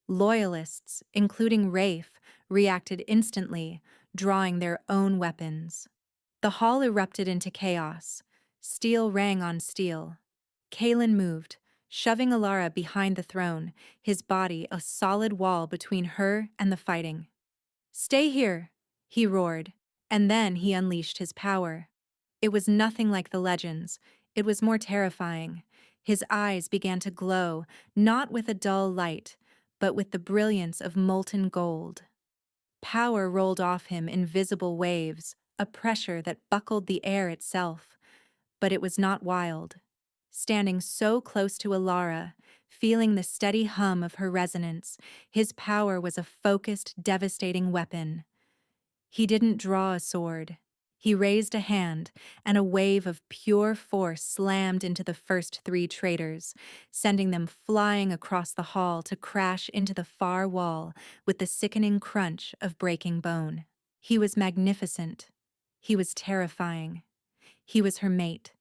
A: Loyalists, including Rafe, reacted instantly, drawing their own weapons. The hall erupted into chaos. Steel rang on steel. Kalen moved, shoving Alara behind the throne, his body a solid wall between her and the fighting. "Stay here," he roared, and then he unleashed his power. It was nothing like the legends. It was more terrifying. His eyes began to glow, not with a dull light, but with the brilliance of molten gold. Power rolled off him in visible waves, a pressure that buckled the air itself. But it was not wild. Standing so close to Alara, feeling the steady hum of her resonance, his power was a focused, devastating weapon. He didn't draw a sword. He raised a hand, and a wave of pure force slammed into the first 3 traitors, sending them flying across the hall to crash into the far wall with the sickening crunch of breaking bone. He was magnificent. He was terrifying. He was her mate.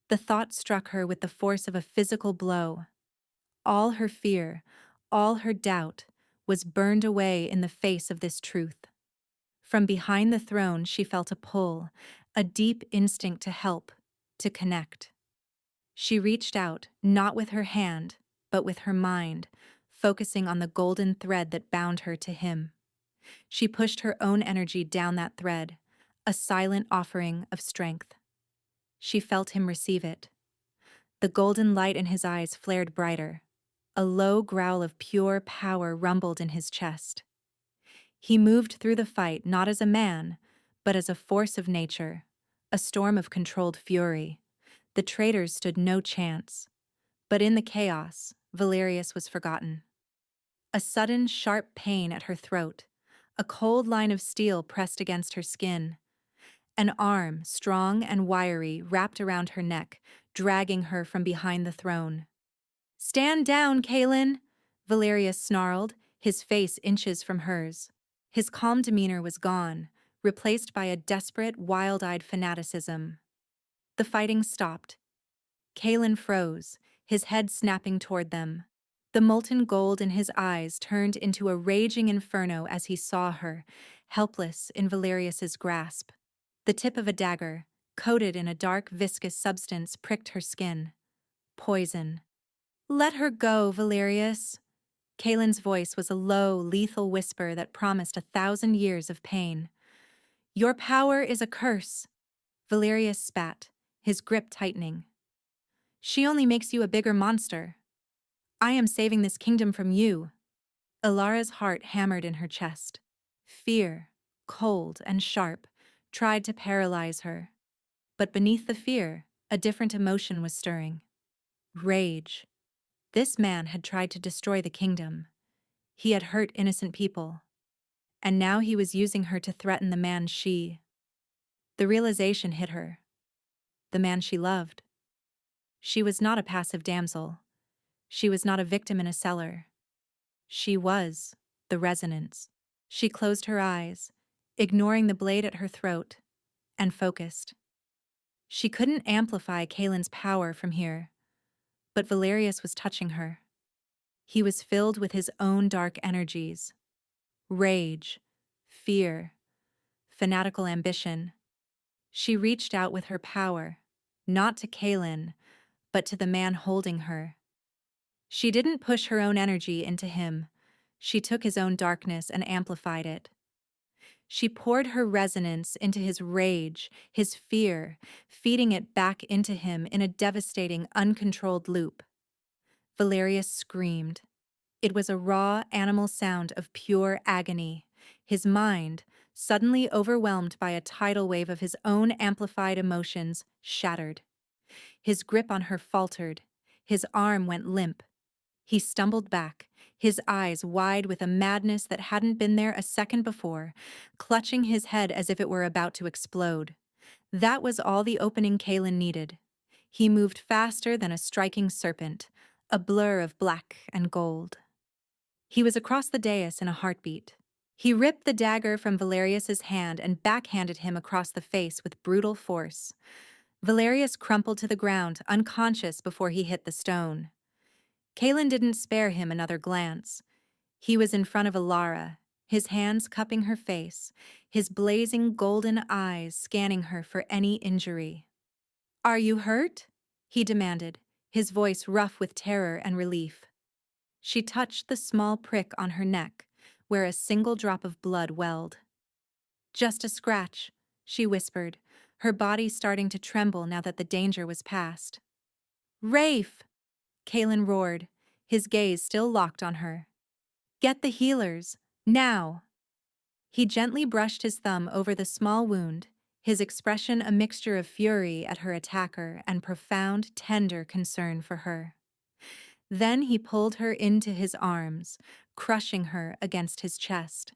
A: The thought struck her with the force of a physical blow. All her fear, all her doubt, was burned away in the face of this truth. From behind the throne, she felt a pull, a deep instinct to help, to connect. She reached out, not with her hand, but with her mind, focusing on the golden thread that bound her to him. She pushed her own energy down that thread, a silent offering of strength. She felt him receive it. The golden light in his eyes flared brighter. A low growl of pure power rumbled in his chest. He moved through the fight not as a man, but as a force of nature, a storm of controlled fury. The traitors stood no chance. But in the chaos, Valerius was forgotten. A sudden, sharp pain at her throat, a cold line of steel pressed against her skin. An arm, strong and wiry, wrapped around her neck, dragging her from behind the throne. "Stand down, Kalen!" Valerius snarled, his face inches from hers. His calm demeanor was gone, replaced by a desperate, wild-eyed fanaticism. The fighting stopped. Kalen froze, his head snapping toward them. The molten gold in his eyes turned into a raging inferno as he saw her, helpless in Valerius's grasp. The tip of a dagger, coated in a dark, viscous substance, pricked her skin. Poison. "Let her go, Valerius." Kalen's voice was a low, lethal whisper that promised 1,000 years of pain. "Your power is a curse." Valerius spat, his grip tightening. "She only makes you a bigger monster. I am saving this kingdom from you." Alara's heart hammered in her chest. Fear, cold and sharp, tried to paralyze her. But beneath the fear, a different emotion was stirring. Rage. This man had tried to destroy the kingdom. He had hurt innocent people. And now he was using her to threaten the man she... The realization hit her. The man she loved. She was not a passive damsel. She was not a victim in a cellar. She was the resonance. She closed her eyes, ignoring the blade at her throat, and focused. She couldn't amplify Kalen's power from here, but Valerius was touching her. He was filled with his own dark energies. Rage, fear, fanatical ambition. She reached out with her power, not to Kalen, but to the man holding her. She didn't push her own energy into him. She took his own darkness and amplified it. She poured her resonance into his rage, his fear, feeding it back into him in a devastating, uncontrolled loop. Valerius screamed. It was a raw, animal sound of pure agony. His mind, suddenly overwhelmed by a tidal wave of his own amplified emotions, shattered. His grip on her faltered. His arm went limp. He stumbled back, his eyes wide with a madness that hadn't been there a second before, clutching his head as if it were about to explode. That was all the opening Kalen needed. He moved faster than a striking serpent, a blur of black and gold. He was across the dais in a heartbeat. He ripped the dagger from Valerius's hand and backhanded him across the face with brutal force. Valerius crumpled to the ground, unconscious before he hit the stone. Kalen didn't spare him another glance. He was in front of Alara, his hands cupping her face, his blazing golden eyes scanning her for any injury. "Are you hurt?" he demanded, his voice rough with terror and relief. She touched the small prick on her neck, where a single drop of blood welled. "Just a scratch," she whispered, her body starting to tremble now that the danger was past. "Rafe!" Kalen roared, his gaze still locked on her. "Get the healers, now!" He gently brushed his thumb over the small wound, his expression a mixture of fury at her attacker and profound, tender concern for her. Then he pulled her into his arms, crushing her against his chest.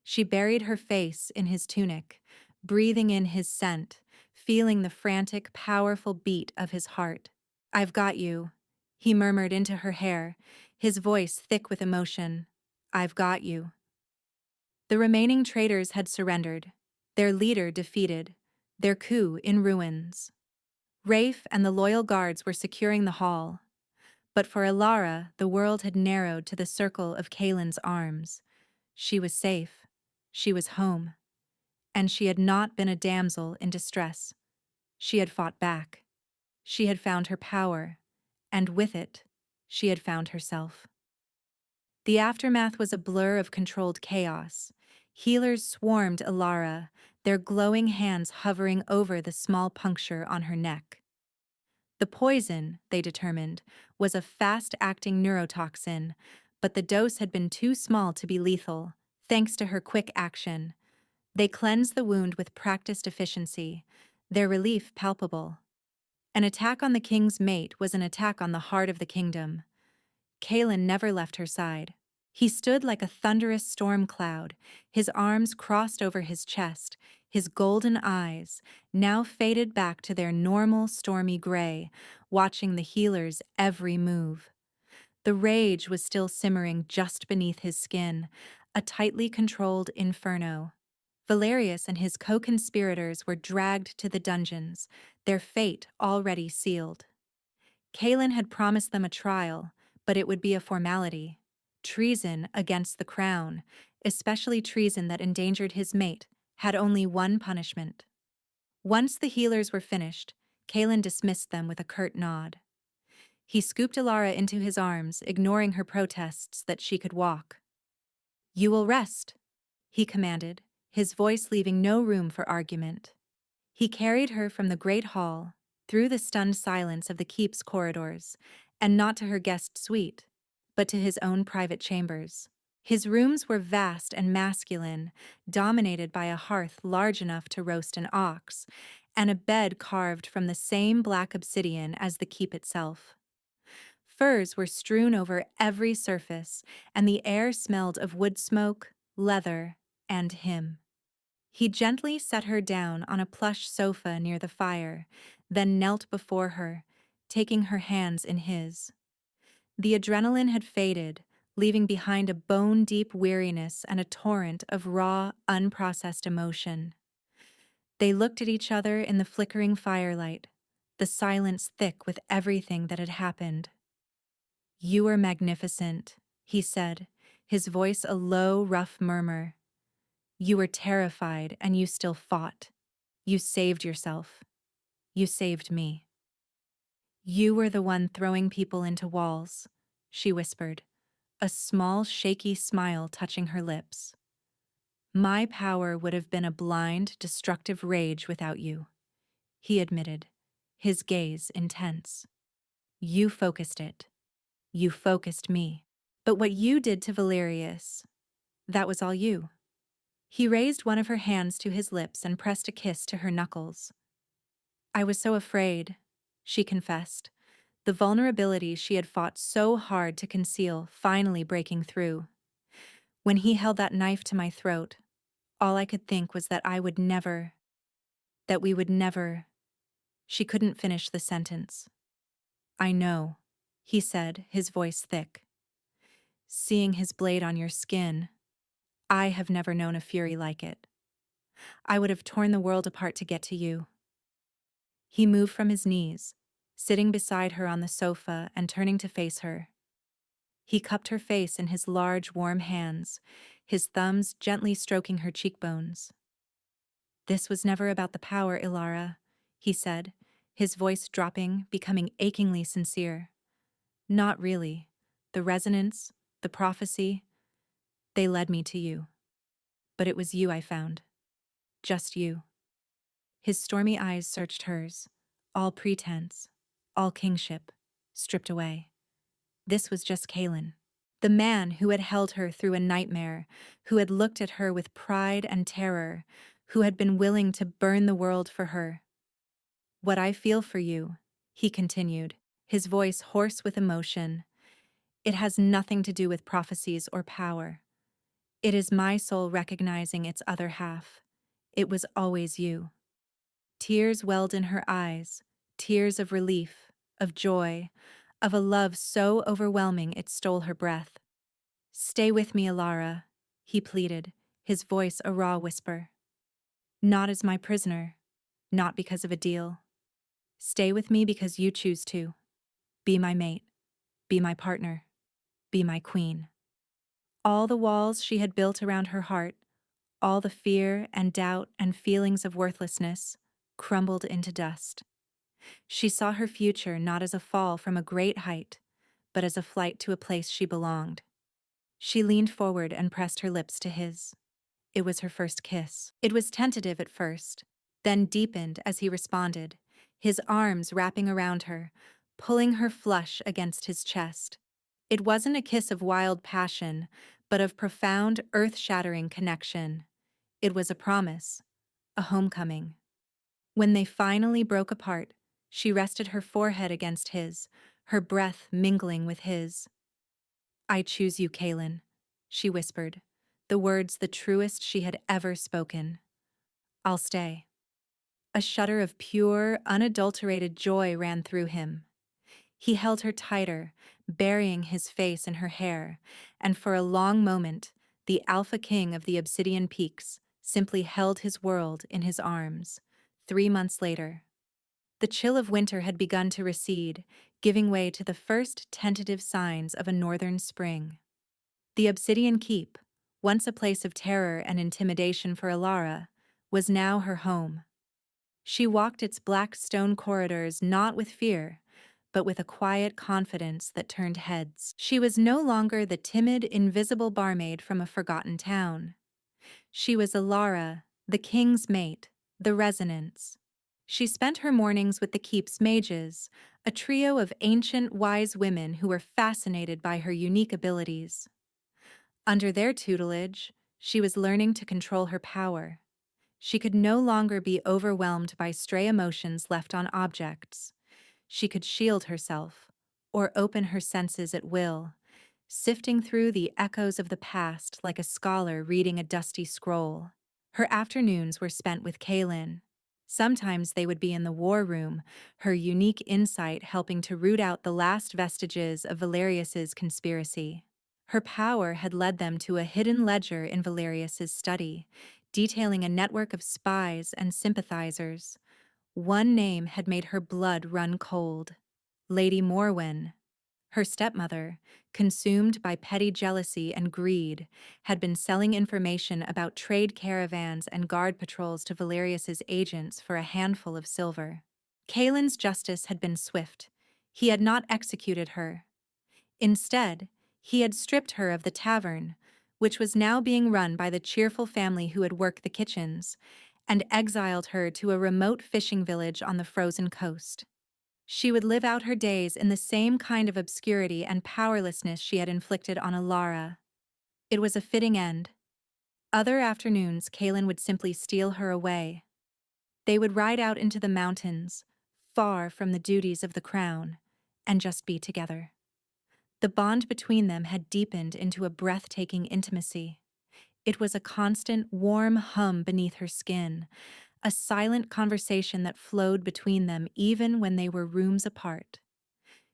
A: She buried her face in his tunic, breathing in his scent, feeling the frantic, powerful beat of his heart. "I've got you," he murmured into her hair, his voice thick with emotion. "I've got you." The remaining traitors had surrendered, their leader defeated, their coup in ruins. Rafe and the loyal guards were securing the hall. But for Alara, the world had narrowed to the circle of Kalen's arms. She was safe. She was home. And she had not been a damsel in distress. She had fought back. She had found her power, and with it, she had found herself. The aftermath was a blur of controlled chaos. Healers swarmed Alara, their glowing hands hovering over the small puncture on her neck. The poison, they determined, was a fast-acting neurotoxin, but the dose had been too small to be lethal, thanks to her quick action. They cleansed the wound with practiced efficiency, their relief palpable. An attack on the king's mate was an attack on the heart of the kingdom. Kalen never left her side. He stood like a thunderous storm cloud, his arms crossed over his chest, his golden eyes, now faded back to their normal stormy gray, watching the healer's every move. The rage was still simmering just beneath his skin, a tightly controlled inferno. Valerius and his co-conspirators were dragged to the dungeons, their fate already sealed. Kalen had promised them a trial, but it would be a formality. Treason against the crown, especially treason that endangered his mate, had only one punishment. Once the healers were finished, Kalen dismissed them with a curt nod. He scooped Alara into his arms, ignoring her protests that she could walk. "You will rest," he commanded, his voice leaving no room for argument. He carried her from the great hall, through the stunned silence of the keep's corridors, and not to her guest suite, but to his own private chambers. His rooms were vast and masculine, dominated by a hearth large enough to roast an ox, and a bed carved from the same black obsidian as the keep itself. Furs were strewn over every surface, and the air smelled of wood smoke, leather, and him. He gently set her down on a plush sofa near the fire, then knelt before her, taking her hands in his. The adrenaline had faded, leaving behind a bone-deep weariness and a torrent of raw, unprocessed emotion. They looked at each other in the flickering firelight, the silence thick with everything that had happened. "You are magnificent," he said, his voice a low, rough murmur. "You were terrified, and you still fought. You saved yourself. You saved me." "You were the one throwing people into walls," she whispered, a small, shaky smile touching her lips. "My power would have been a blind, destructive rage without you," he admitted, his gaze intense. "You focused it. You focused me. But what you did to Valerius, that was all you." He raised one of her hands to his lips and pressed a kiss to her knuckles. "I was so afraid," she confessed, the vulnerability she had fought so hard to conceal finally breaking through. "When he held that knife to my throat, all I could think was that we would never." She couldn't finish the sentence. "I know," he said, his voice thick. "Seeing his blade on your skin, I have never known a fury like it. I would have torn the world apart to get to you." He moved from his knees, sitting beside her on the sofa and turning to face her. He cupped her face in his large, warm hands, his thumbs gently stroking her cheekbones. "This was never about the power, Ilara," he said, his voice dropping, becoming achingly sincere. "Not really. The resonance, the prophecy, they led me to you. But it was you I found. Just you." His stormy eyes searched hers, all pretense, all kingship, stripped away. This was just Kalen, the man who had held her through a nightmare, who had looked at her with pride and terror, who had been willing to burn the world for her. "What I feel for you," he continued, his voice hoarse with emotion, "it has nothing to do with prophecies or power. It is my soul recognizing its other half. It was always you." Tears welled in her eyes, tears of relief, of joy, of a love so overwhelming it stole her breath. "Stay with me, Ilara," he pleaded, his voice a raw whisper. "Not as my prisoner, not because of a deal. Stay with me because you choose to. Be my mate, be my partner, be my queen." All the walls she had built around her heart, all the fear and doubt and feelings of worthlessness, crumbled into dust. She saw her future not as a fall from a great height, but as a flight to a place she belonged. She leaned forward and pressed her lips to his. It was her first kiss. It was tentative at first, then deepened as he responded, his arms wrapping around her, pulling her flush against his chest. It wasn't a kiss of wild passion, but of profound, earth-shattering connection. It was a promise, a homecoming. When they finally broke apart, she rested her forehead against his, her breath mingling with his. "I choose you, Kalen," she whispered, the words the truest she had ever spoken. "I'll stay." A shudder of pure, unadulterated joy ran through him. He held her tighter, burying his face in her hair, and for a long moment, the Alpha King of the Obsidian Peaks simply held his world in his arms. 3 months later, the chill of winter had begun to recede, giving way to the first tentative signs of a northern spring. The Obsidian Keep, once a place of terror and intimidation for Ilara, was now her home. She walked its black stone corridors not with fear, but with a quiet confidence that turned heads. She was no longer the timid, invisible barmaid from a forgotten town. She was Ilara, the king's mate, the resonance. She spent her mornings with the keep's mages, a trio of ancient, wise women who were fascinated by her unique abilities. Under their tutelage, she was learning to control her power. She could no longer be overwhelmed by stray emotions left on objects. She could shield herself, or open her senses at will, sifting through the echoes of the past like a scholar reading a dusty scroll. Her afternoons were spent with Kaylin. Sometimes they would be in the war room, her unique insight helping to root out the last vestiges of Valerius's conspiracy. Her power had led them to a hidden ledger in Valerius's study, detailing a network of spies and sympathizers. One name had made her blood run cold: Lady Morwen. Her stepmother, consumed by petty jealousy and greed, had been selling information about trade caravans and guard patrols to Valerius's agents for a handful of silver. Kalen's justice had been swift. He had not executed her. Instead, he had stripped her of the tavern, which was now being run by the cheerful family who had worked the kitchens, and exiled her to a remote fishing village on the frozen coast. She would live out her days in the same kind of obscurity and powerlessness she had inflicted on Ilara. It was a fitting end. Other afternoons, Kalen would simply steal her away. They would ride out into the mountains, far from the duties of the crown, and just be together. The bond between them had deepened into a breathtaking intimacy. It was a constant, warm hum beneath her skin, a silent conversation that flowed between them even when they were rooms apart.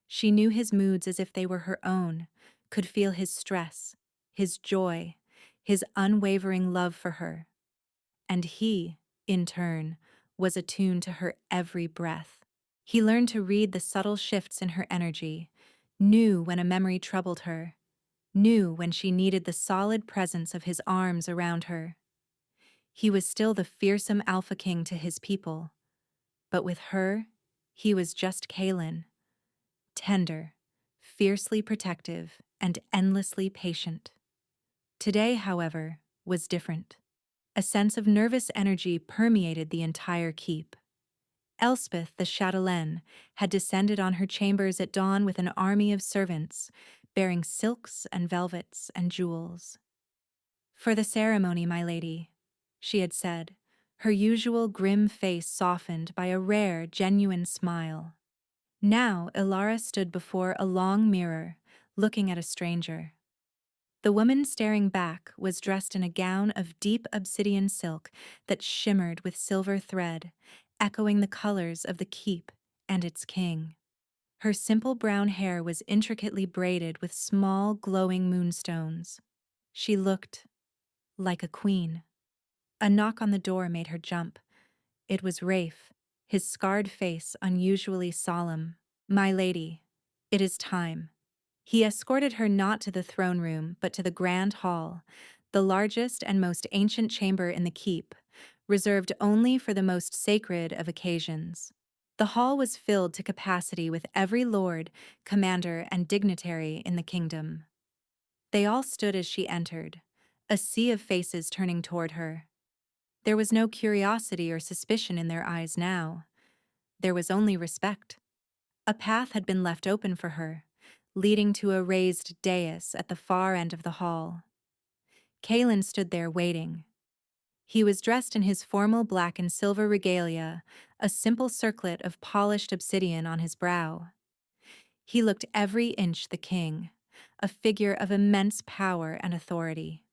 A: She knew his moods as if they were her own, could feel his stress, his joy, his unwavering love for her. And he, in turn, was attuned to her every breath. He learned to read the subtle shifts in her energy, knew when a memory troubled her, knew when she needed the solid presence of his arms around her. He was still the fearsome alpha king to his people, but with her, he was just Kaelin, tender, fiercely protective, and endlessly patient. Today, however, was different. A sense of nervous energy permeated the entire keep. Elspeth the chatelaine had descended on her chambers at dawn with an army of servants, bearing silks and velvets and jewels. "For the ceremony, my lady," she had said, her usual grim face softened by a rare, genuine smile. Now Ilara stood before a long mirror, looking at a stranger. The woman staring back was dressed in a gown of deep obsidian silk that shimmered with silver thread, echoing the colors of the keep and its king. Her simple brown hair was intricately braided with small, glowing moonstones. She looked like a queen. A knock on the door made her jump. It was Rafe, his scarred face unusually solemn. "My lady, it is time." He escorted her not to the throne room, but to the grand hall, the largest and most ancient chamber in the keep, reserved only for the most sacred of occasions. The hall was filled to capacity with every lord, commander, and dignitary in the kingdom. They all stood as she entered, a sea of faces turning toward her. There was no curiosity or suspicion in their eyes now. There was only respect. A path had been left open for her, leading to a raised dais at the far end of the hall. Kaelin stood there waiting. He was dressed in his formal black and silver regalia, a simple circlet of polished obsidian on his brow. He looked every inch the king, a figure of immense power and authority.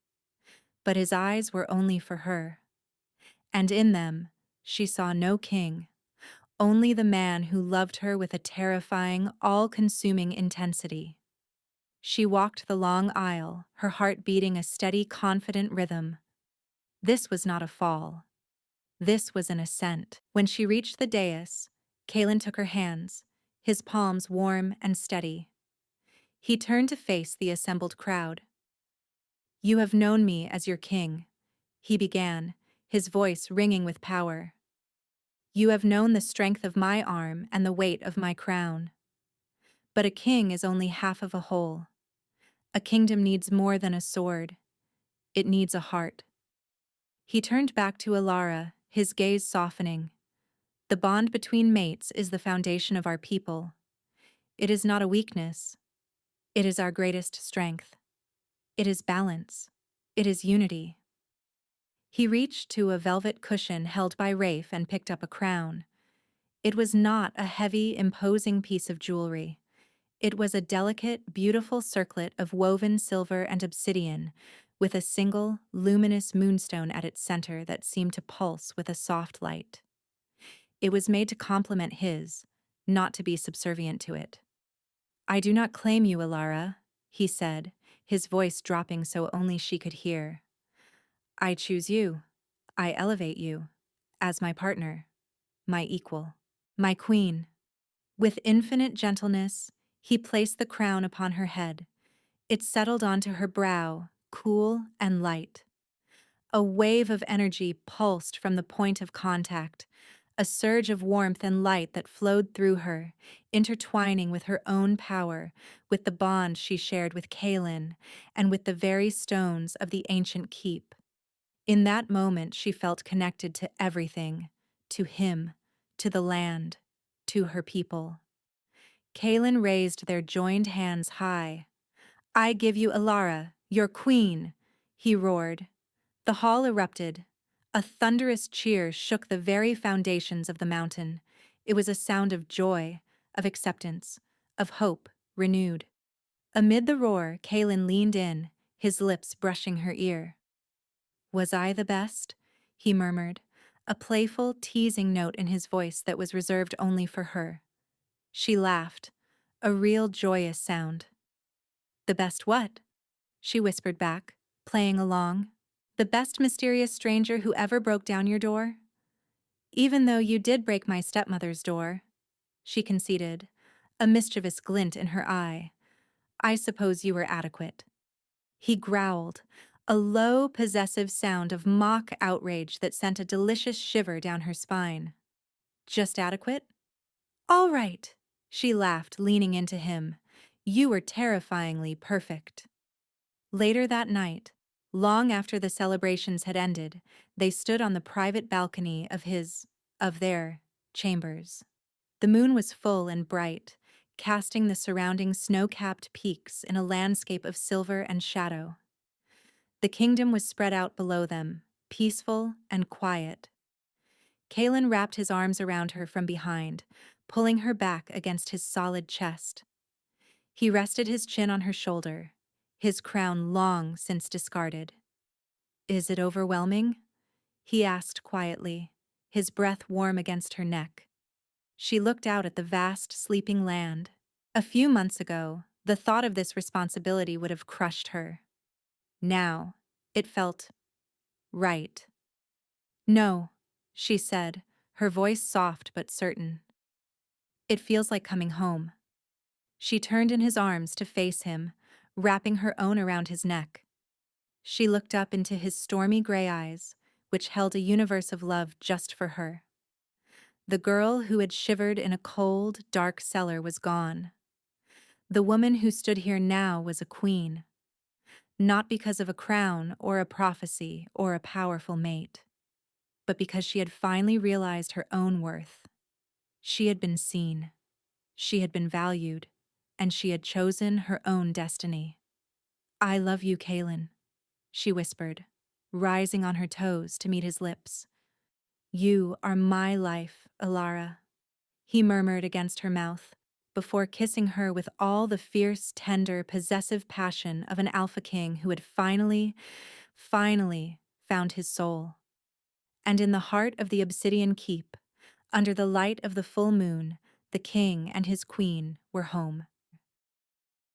A: But his eyes were only for her, and in them she saw no king, only the man who loved her with a terrifying, all-consuming intensity. She walked the long aisle, her heart beating a steady, confident rhythm. This was not a fall. This was an ascent. When she reached the dais, Kaelin took her hands, his palms warm and steady. He turned to face the assembled crowd. "You have known me as your king," he began, his voice ringing with power. "You have known the strength of my arm and the weight of my crown. But a king is only half of a whole. A kingdom needs more than a sword. It needs a heart." He turned back to Ilara, his gaze softening. "The bond between mates is the foundation of our people. It is not a weakness. It is our greatest strength. It is balance. It is unity." He reached to a velvet cushion held by Rafe and picked up a crown. It was not a heavy, imposing piece of jewelry. It was a delicate, beautiful circlet of woven silver and obsidian, with a single, luminous moonstone at its center that seemed to pulse with a soft light. It was made to complement his, not to be subservient to it. "I do not claim you, Ilara," he said, his voice dropping so only she could hear. "I choose you. I elevate you, as my partner, my equal, my queen." With infinite gentleness, he placed the crown upon her head. It settled onto her brow, cool and light. A wave of energy pulsed from the point of contact, a surge of warmth and light that flowed through her, intertwining with her own power, with the bond she shared with Kaelin, and with the very stones of the ancient keep. In that moment she felt connected to everything, to him, to the land, to her people. Kaelin raised their joined hands high. "I give you Ilara, your queen," he roared. The hall erupted. A thunderous cheer shook the very foundations of the mountain. It was a sound of joy, of acceptance, of hope renewed. Amid the roar, Kaelin leaned in, his lips brushing her ear. "Was I the best?" he murmured, a playful, teasing note in his voice that was reserved only for her. She laughed, a real joyous sound. "The best what?" she whispered back, playing along. The best mysterious stranger who ever broke down your door? Even though you did break my stepmother's door, she conceded, a mischievous glint in her eye. I suppose you were adequate. He growled, a low, possessive sound of mock outrage that sent a delicious shiver down her spine. Just adequate? All right, she laughed, leaning into him. You were terrifyingly perfect. Later that night, long after the celebrations had ended, they stood on the private balcony of their chambers. The moon was full and bright, casting the surrounding snow-capped peaks in a landscape of silver and shadow. The kingdom was spread out below them, peaceful and quiet. Kalen wrapped his arms around her from behind, pulling her back against his solid chest. He rested his chin on her shoulder, his crown long since discarded. Is it overwhelming? He asked quietly, his breath warm against her neck. She looked out at the vast, sleeping land. A few months ago, the thought of this responsibility would have crushed her. Now, it felt right. No, she said, her voice soft but certain. It feels like coming home. She turned in his arms to face him, wrapping her own around his neck. She looked up into his stormy gray eyes, which held a universe of love just for her. The girl who had shivered in a cold, dark cellar was gone. The woman who stood here now was a queen, not because of a crown or a prophecy or a powerful mate, but because she had finally realized her own worth. She had been seen, she had been valued, and she had chosen her own destiny. I love you, Kalen, she whispered, rising on her toes to meet his lips. You are my life, Alara, he murmured against her mouth, before kissing her with all the fierce, tender, possessive passion of an alpha king who had finally found his soul. And in the heart of the obsidian keep, under the light of the full moon, the king and his queen were home.